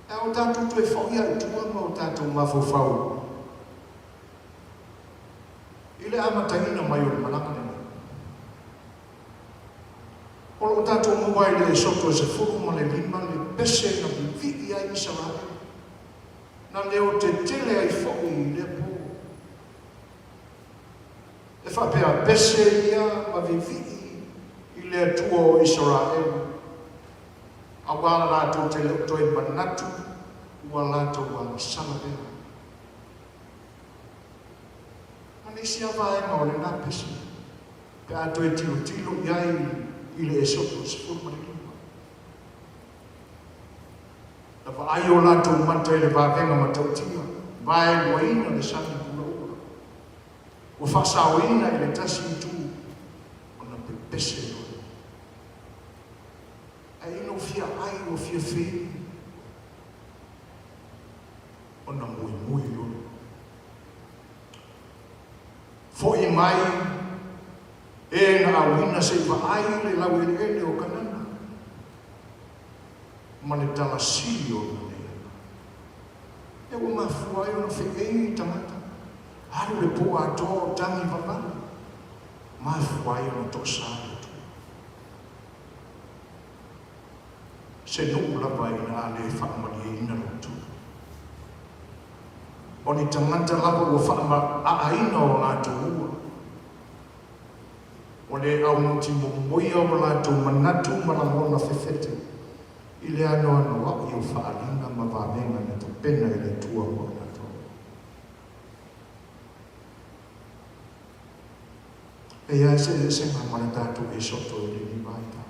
E o tātou tue whauia i tua ma o tātou mawhawhau. I le amataina mai o le malanga ne. O lo tātou mawai le soto e se furu ma le lima le pese na vivi ai Israel. Na leo te tele ai fo'i I le po. E whapea pese ia ma vivi I le atua o Israel. A wala lātou te leo toi manatu, ua lātou wala salavea. Manisi avaenga o le nā pese. Pe ato e tilo iai I le esopo sifuru marilima. Na ai o lātou manta I le vāvenga matautia. Vae waina le sani kula ura. Ua whasawina I le tasi tu. Ona pe pese o. Ai ino fia ai o fia fei. Ona mui o. Fo I mai e na awina se ai le lau ele o kanana. Ma le talasio na lea. E o mafua e o na whekei tamata. Haru le po ato tangi vavana. Mafua e o na tosare tu. Se nuku lapa I na ale whaamari e ina rotu. O ni tamata lapa o whaama aaina o lātou ua. O le au muti momoia o lātou manatu maramona whewhete. I le ano waki o whaalinga ma vāvenga na te pena I le tua mo lātou. E ia se ngā mana tātou e soto I le ni vaita.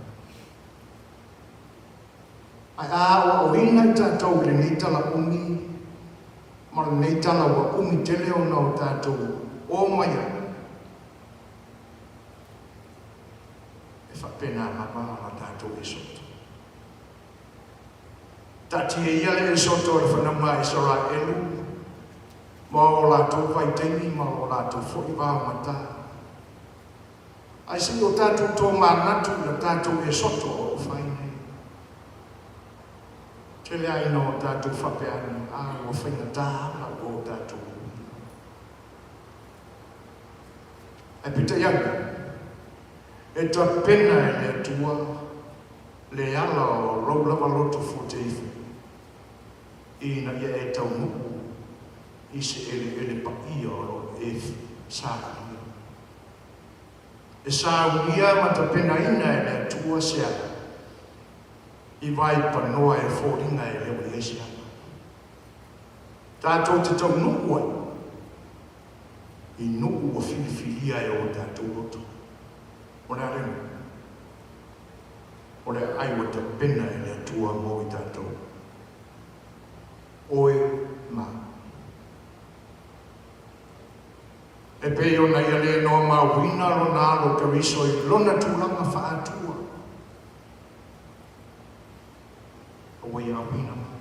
Ai a o ina I tātou le nei tala umi, ma le nei tala wa umi tele o nao tātou o maia. Pena mama ala tātou e soto. Tati e ia le e soto e whanama e Israelu. Ma o lātou vaiteni, ma o lātou fo'i wāo mata. Ai si o tātou tō mānatu na tātou e soto o whaine. Te le aina o tātou whapeani, a o whaina tāma o tātou. E pita ianga. E ta pena e le tua le ala o rau lava loto foteifu. Ina ia e tau nuku I se ele pa ia o e sāunia. E sāunia ma ta pena ina e le tua sea. I vai panoa e fōringa e leo e sea. Tātou te tau nuku ai. I nuku o filifilia e o tātou loto. Ora rena. Ora ai o te pena e le tua mo I tātou. Oe ma. E pe o na ia le noa ma wina lo nā lo te riso I lona tūlanga whaatua. Oe a wina ma.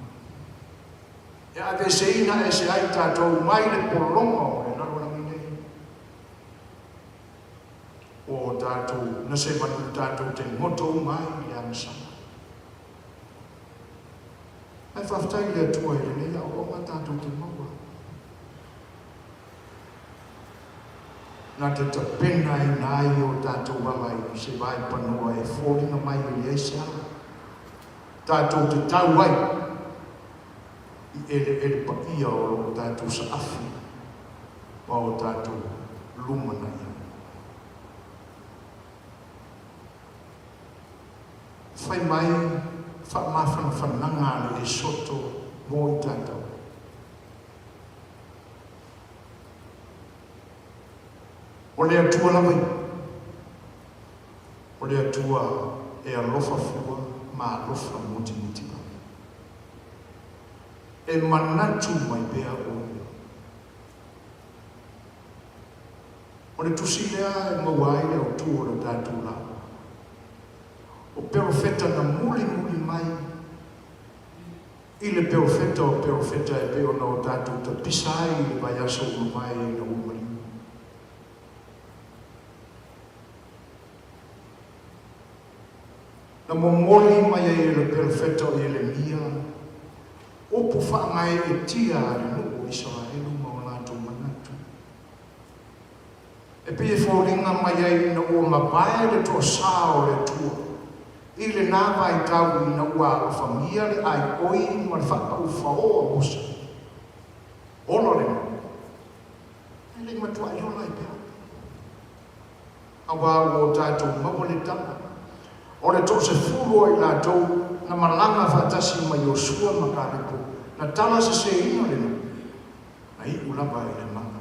E a te seina e se ai tātou mai le polonga o e naro na mine. O tātou, na se manu tātou te moto mai I amsana. Ai whaftai le atua I le nea o ma tātou te maua. Nā te tapena I nai o tātou walai se vai panoa e fōringa mai I le eisa. Tātou te tau ai I ele pa ia o tātou sa afi. Ma o tātou lumana ia. Whai mai, whaamawhana whananga le e soto mō I tātou. O le atua lawai. O le atua e alofa fua ma alofa muti muti pa. E manatu mai bea o. O le tusi lea e mawai le o tu o le tātou la. O perofeta na muli mai. I le perofeta o perofeta e peo na o tātou ta pisai I le vai aso o mai na umari. Na momoli mai e le perofeta o Yeremia. Opo whaangai e tia le nuku Israelu ma o lātou manatu. E pia fōringa mai e na o mabae le tō sāo le tua. I le nā vai tau I na ua o whamia le ai oi ma le whaka u whao a musa. Ono le ma. E le matua I ona I pia. Awa o tātou mawa le tanga. O le tō se furu I la tau na malanga whatasi ma Yosua ma kārepo. Na tala se ino le ma. Na I ulapa I le manga.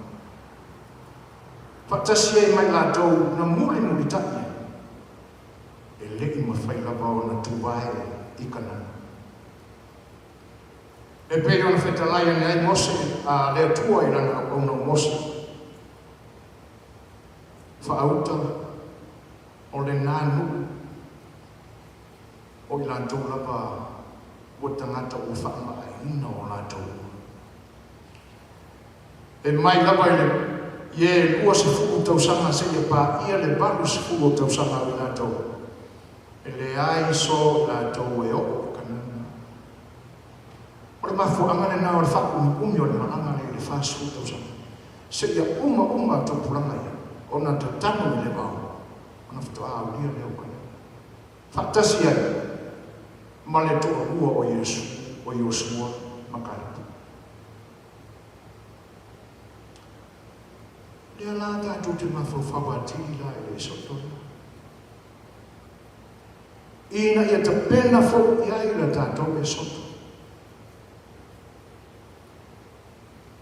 Whatasi ai mai la tau na muli taia. E leki ma whai lapa o na tuwae I kanana. E pei ona whetalai ane ai mose a lea tua I rana au na mose. Whaauta o le nānu o I lātou lapa o tangata o whaama ai ina o lātou. E mai lapa I le Ie lua se fuku tausanga se ia pā ia le balu se fuku tausanga I lātou. E le ai so lātou e o kanana. O le mafu angane nā o le whaku umi o le maangane le whāsu tausanga. Se ia uma tōpuranga ia. O na tatanu I le wau. O na whatu a ulia leo kana. Whaktasi ai. Ma le toa ua o Yesu. O Yosua makaripu. Lea la tātou te mawhawhawa tiri la e le sotona. Ina ia te pena fau ia I la tātou e soto.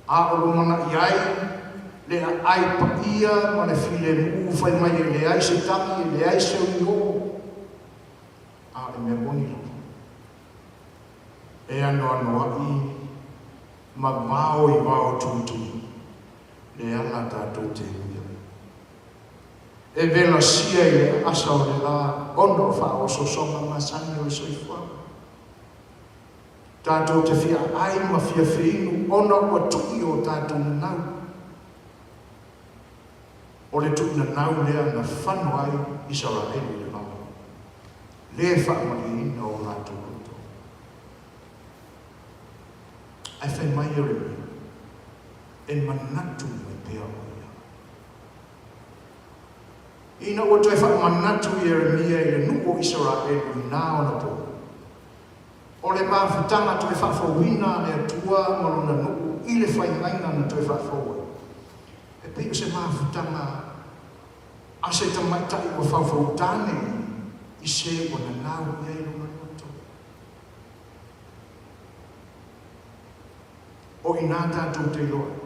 A oro mana iai, le ai pa ia, ma le file mu fai mai e le ai se tangi, e le ai se unio. A e me moni la. E ano I, ma mao I mao tuitui. Le ala tātou te uia. E vela sia I le asa o le la, ono wha o so songa masani o I soifua. Tātou te fia ai ma fia whiinu, ono o tui o tātou na nau. O le tui na nau lea na whanu ai Israelu le nau. Le whaamari ina o lātou kuto. Ai whai mai ere mi. E manatu mai pea o ia. Ina o toi wha manatu I Eremia I le nuko Israelu I nā ona po. O le mawhutanga toi wha whauina le atua malona nuko I le whai ngaina na toi wha whaua. E pei o se mawhutanga a se tamaitai o whauwhautane I se o na nau ia I luna noto. O I nā tātou te loa.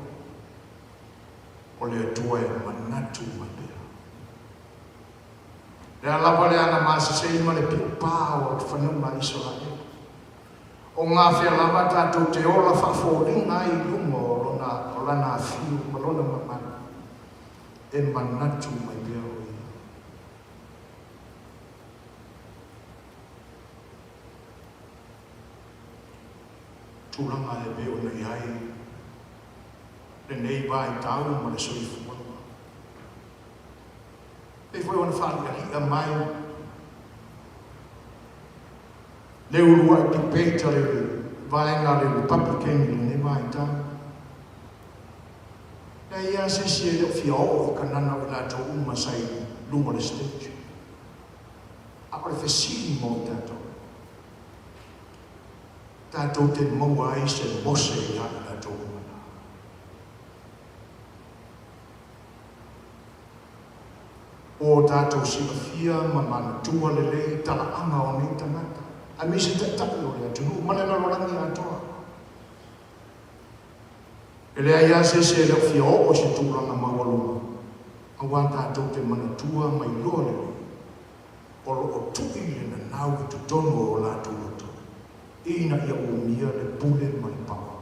O le atua e manatu mapea. Le alawa le ana maasa se ima le pio pāo o whanuma Israel. O ngā whea lawa tātou te ola whawhoringa I lungo o lana whiu, malona mamana. E manatu mapea o ia. Tūranga e peo na iai. Le nei vai tau ma le soifua. E foi ona whalia mai. Le urua I pipeita le vaenga le Republican le nei vai tau. Le ia se si le fia o kanana o la tau uma sai lunga le stage. A le fesini mo tato. Tato te maua ai se mose I la tau uma. O tātou siwhia ma manatua le lei tala anga o nei tangata. A me se tataki o le atunu, manena lorangi atoa. E lea ia se le whia o se tūranga mawaluma. Awa tātou te manatua mai loa le lei. O lo o tui le na nau I tutono o lātou loto. Ina ia o mia le pule mai pao.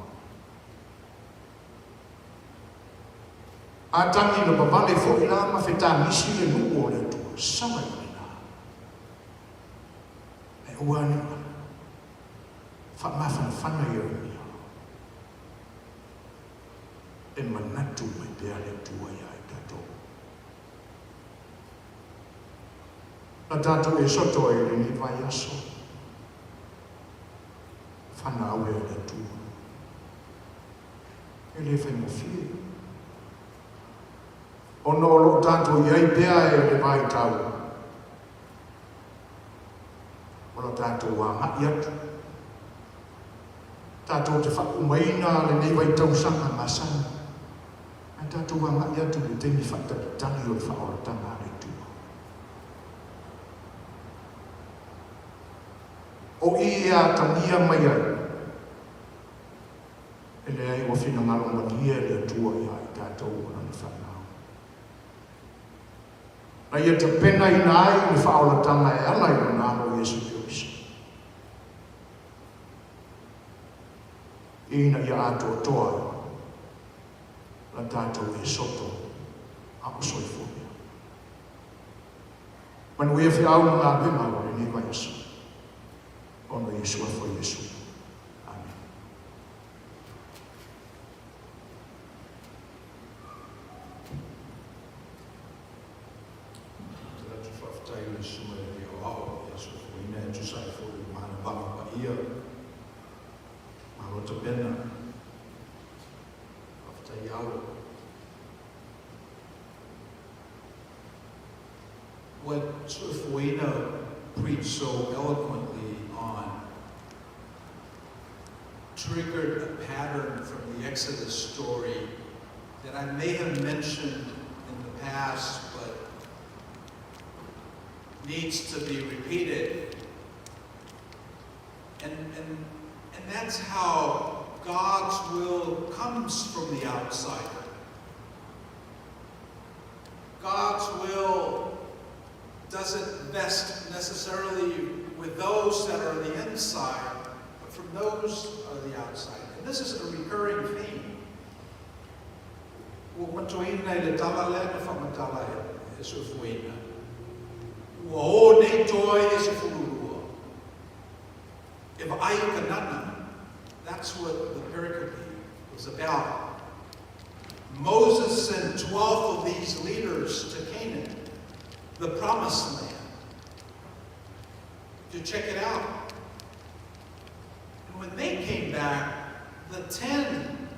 A tangi no papale fo ila ma feta misi le nuko le tu sama ina. E uani fa ma fa yo ni. E manatu mai pe ale tu ya tato. La tato e soto e ni vai aso. Fa na we le tu. Ele fa mo fi. Ono lo tanto iai pea e le vai tau. o la tātou wā mai atu. Tātou te whakumaina le nei vai tausanga masana. A tātou wā mai atu le temi whakatatangi o le whaoratanga le tua. O ia tangia mai ai. E le ai o whina ngalo mania le atua ia i tātou o nani whanau. Na ia te pena i nai le whaoratanga e ala i o nālo Iesu Christ. Ina ia ato toa la tātou e soto a o soifobia. Manu ia whiau na ngā bima o le niwa Iesu. Ono Iesu a fo Iesu. Amen. Tera tu whaftai na suma e o hao Iesu fo ina e tu sai fo i mana bama pa ia. Malo te pena. Whaftai au. What Sufuina preached so eloquently on triggered a pattern from the Exodus story that I may have mentioned in the past, but needs to be repeated. And that's how God's will comes from the outsider. God's will doesn't vest necessarily with those that are on the inside, but from those on the outside. And this is a recurring theme. That's what the pericope was about. Moses sent 12 of these leaders to Canaan, the promised land, to check it out. And when they came back, the 10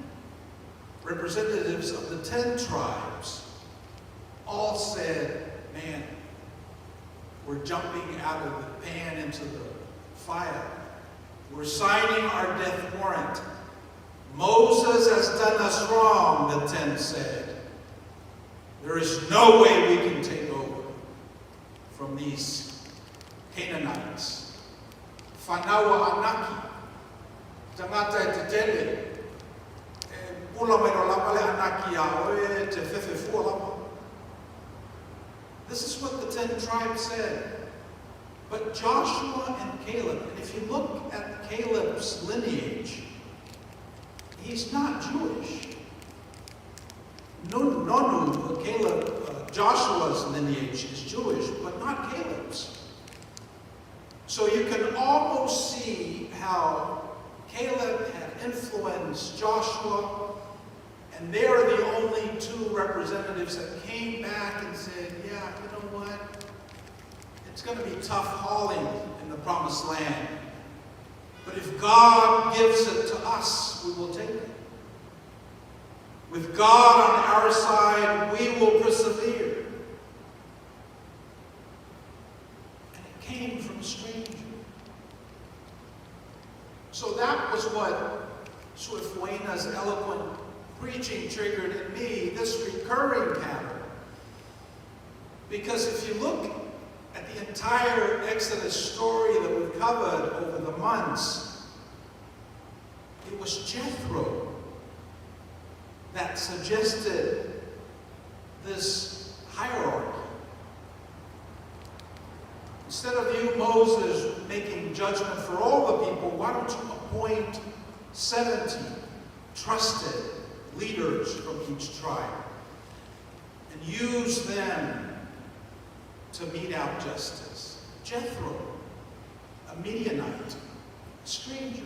representatives of the 10 tribes all said, man, we're jumping out of the pan into the fire. We're signing our death warrant. Moses has done us wrong, the 10 said. There is no way we can take over from these Canaanites. Whanaua anaki, tangata e te tele, e pula mai no lapale anaki a oe te whewhe fualama. This is what the 10 tribes said. But Joshua and Caleb, and if you look at Caleb's lineage, he's not Jewish. Nonu, Caleb, Joshua's lineage is Jewish, but not Caleb's. So you can almost see how Caleb had influenced Joshua, and they're the only 2 representatives that came back and said, yeah, you know what? It's going to be tough hauling in the promised land. But if God gives it to us, we will take it. With God on our side, we will persevere. And it came from a stranger. So that was what Sufuena's eloquent preaching triggered in me, this recurring pattern. Because if you look at the entire Exodus story that we've covered over the months, it was Jethro that suggested this hierarchy. Instead of you, Moses, making judgment for all the people, why don't you appoint 70 trusted leaders from each tribe and use them to mete out justice? Jethro, a Midianite, a stranger.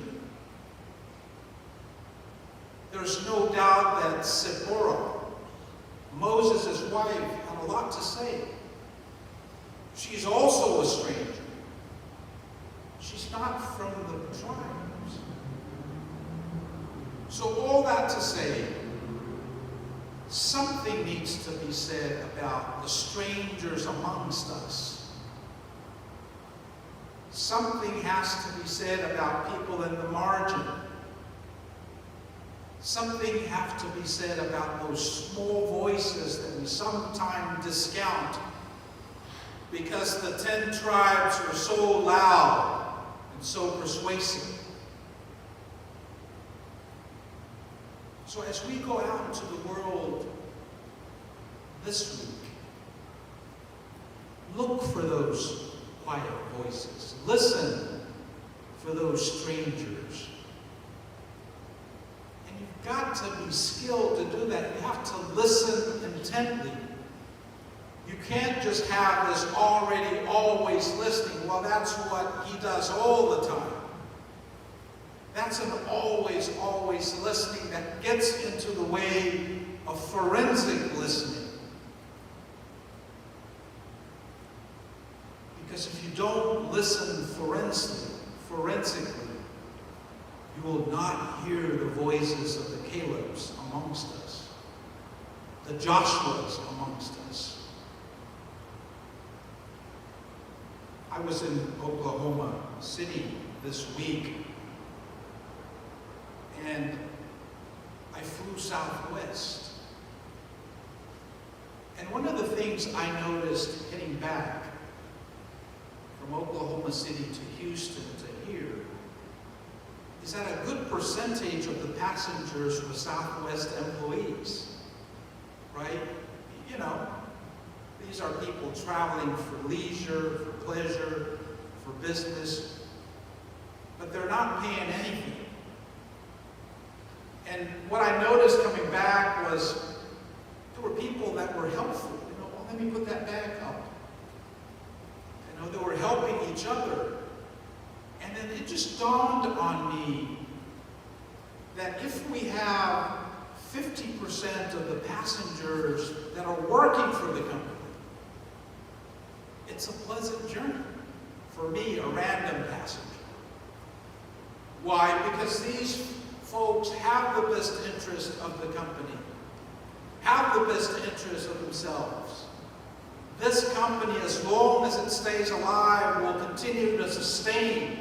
There's no doubt that Zipporah, Moses' wife, had a lot to say. She's also a stranger. She's not from the tribes. So all that to say, something needs to be said about the strangers amongst us. something has to be said about people in the margin. Something has to be said about those small voices that we sometimes discount because the 10 tribes are so loud and so persuasive. So as we go out into the world this week, look for those quiet voices. Listen for those strangers. And you've got to be skilled to do that. You have to listen intently. You can't just have this already always listening. Well, that's what he does all the time. That's an always listening that gets into the way of forensic listening. Because if you don't listen forensically, you will not hear the voices of the Calebs amongst us, the Joshuas amongst us. I was in Oklahoma City this week, and I flew southwest. And one of the things I noticed getting back from Oklahoma City to Houston to here is that a good percentage of the passengers were Southwest employees, right? You know, these are people traveling for leisure, for pleasure, for business, but they're not paying anything. And what I noticed coming back was there were people that were helpful. You know, well, let me put that bag up. You know, they were helping each other. And then it just dawned on me that if we have 50% of the passengers that are working for the company, it's a pleasant journey. For me, a random passenger. Why? Because these folks have the best interest of the company, have the best interest of themselves. This company, as long as it stays alive, will continue to sustain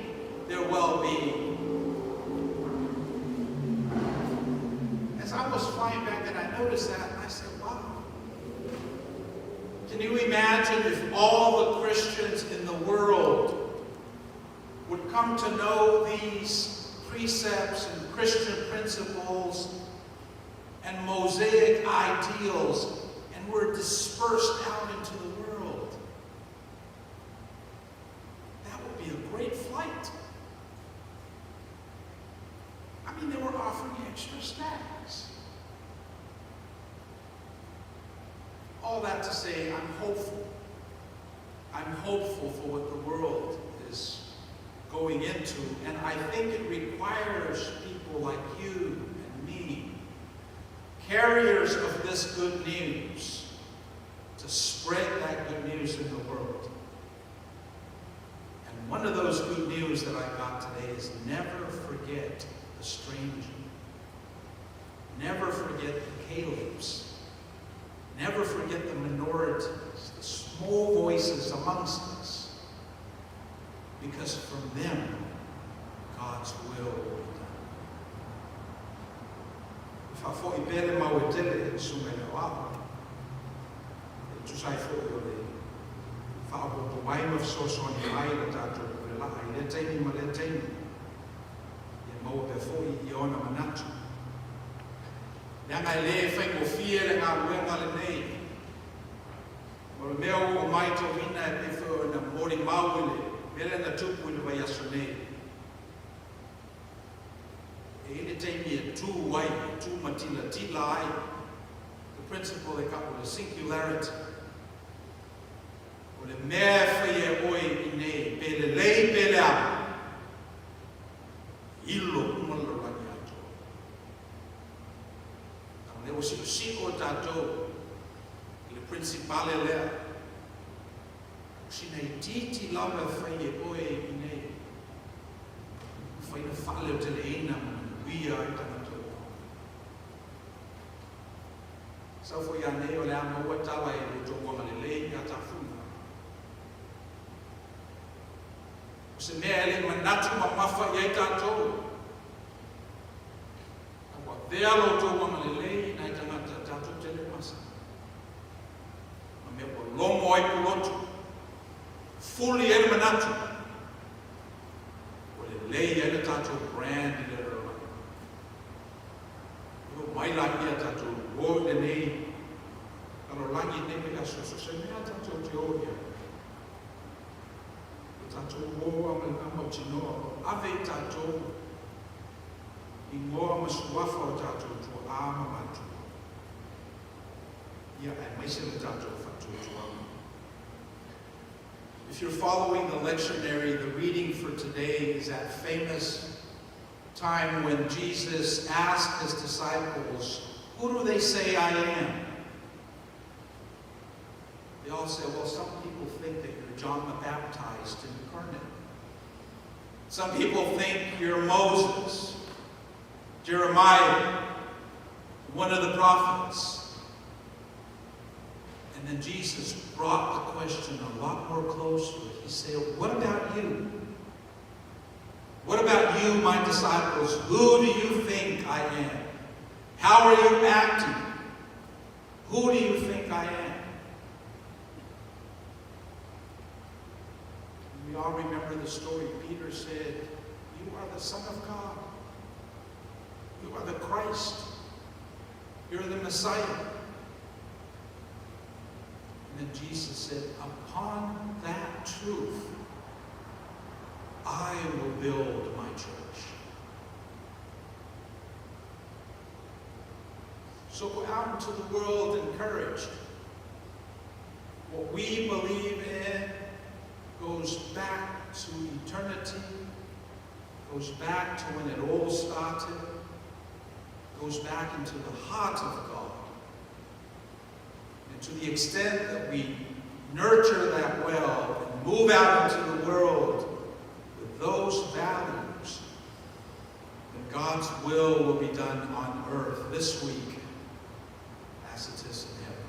their well-being. As I was flying back and I noticed that, and I said, wow. Can you imagine if all the Christians in the world would come to know these precepts and Christian principles and Mosaic ideals, and were dispersed out into the world? That would be a great flight. I mean, they were offering extra snacks. All that to say, I'm hopeful. I'm hopeful for what the world is going into, and I think it requires people like you and me, carriers of this good news, to spread that good news in the world. And one of those good news that I got today is never forget the stranger. Never forget the Calebs. Never forget the minorities, the small voices amongst us. Because from them, God's will will be done. If I thought you better my would tell it, so many wow. Just I thought you would. If I would the wine of sauce on the island, I would lie. Let's take him, let's take him. You know, before you own a manatu. Yang ai le fai mo fie le ngā ruenga le nei. O le mea o mai tau ina e pewhio na mori mau le, mele na tupu ina vai aso nei. E ine teimi e tū wai, tū matila tila ai. The principle they got with the singularity. O le mea fai e oi i nei, pele lei pele a. Ilo umalo rangi ato. Le o siko tātou i le principale lea. Si nei titi lawa whai e oe i nei. Whai na whale o te leina wia i tātou. Sau fo ia nei o le ama ua tawa e lo tō wanga le lei a tā whunga. se mea ele manatu ma mafa i ai tātou. Awa vea lo tō mamalelei nai tangata tātou tele masa. Ma mea o lomo ai pulotu. Fuli ele manatu. O le lei ele tātou brand i le rama. Io mai la ia tātou o le nei. Kalo langi ne me aso se mea tātou te oia. Tātou o ama tinoa, ave tātou i ngoa masuafa o tātou tua ama matua. Ia ai maise le tātou whatua tua. If you're following the lectionary, the reading for today is that famous time when Jesus asked his disciples, "Who do they say I am?" They all say, "Well, some people think that you're John the Baptist incarnate. Some people think you're Moses, Jeremiah, one of the prophets." And then Jesus brought the question a lot more closer. He said, "What about you? What about you, my disciples? Who do you think I am? How are you acting? Who do you think I am?" We all remember the story. Peter said, "You are the Son of God. You are the Christ. You're the Messiah." And then Jesus said, "Upon that truth, I will build my church." So go out into the world encouraged. What we believe in goes back to eternity, goes back to when it all started, goes back into the heart of God. And to the extent that we nurture that well and move out into the world with those values, then God's will be done on earth this week as it is in heaven.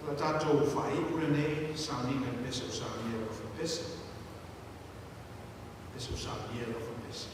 La tātou whai urene saunina peso sauniera of peso. Peso sauniera of peso.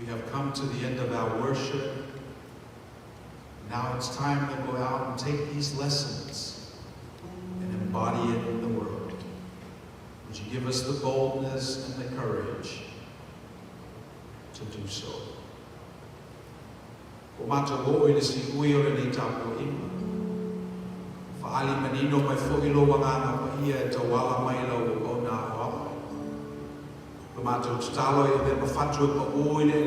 We have come to the end of our worship. Now it's time to go out and take these lessons and embody it in the world. Would you give us the boldness and the courage to do so? O mata o i le si ui o le ni tapu ima. Whaali manino mai fōi lo wanganga pa ia e tawala mai lau o nā hoa. O mata o tutalo i me mawhatu e pa ui le.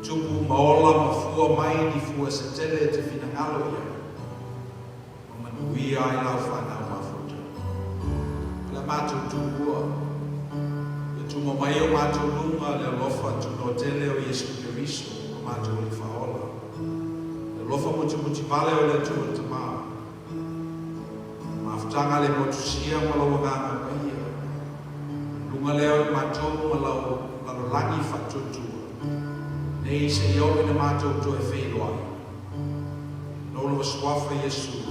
Tupu maola ma fua mai ni fua se tele te finangalo ia. O manuia ai lau whanau mafuta. Le mata o tupua. E tumo mai o mata o lunga le lofa tuno tele o Yesu Kiriso. Mata o le whaola. Le lofa muti vale o le tua te maa. Mawhtanga le motusia ma lau wanganga pa ia. Lunga leo i matou ma lau langi whatutua. Nei se iau ina matou to e whailoa. Nolo wa swafa Yesu.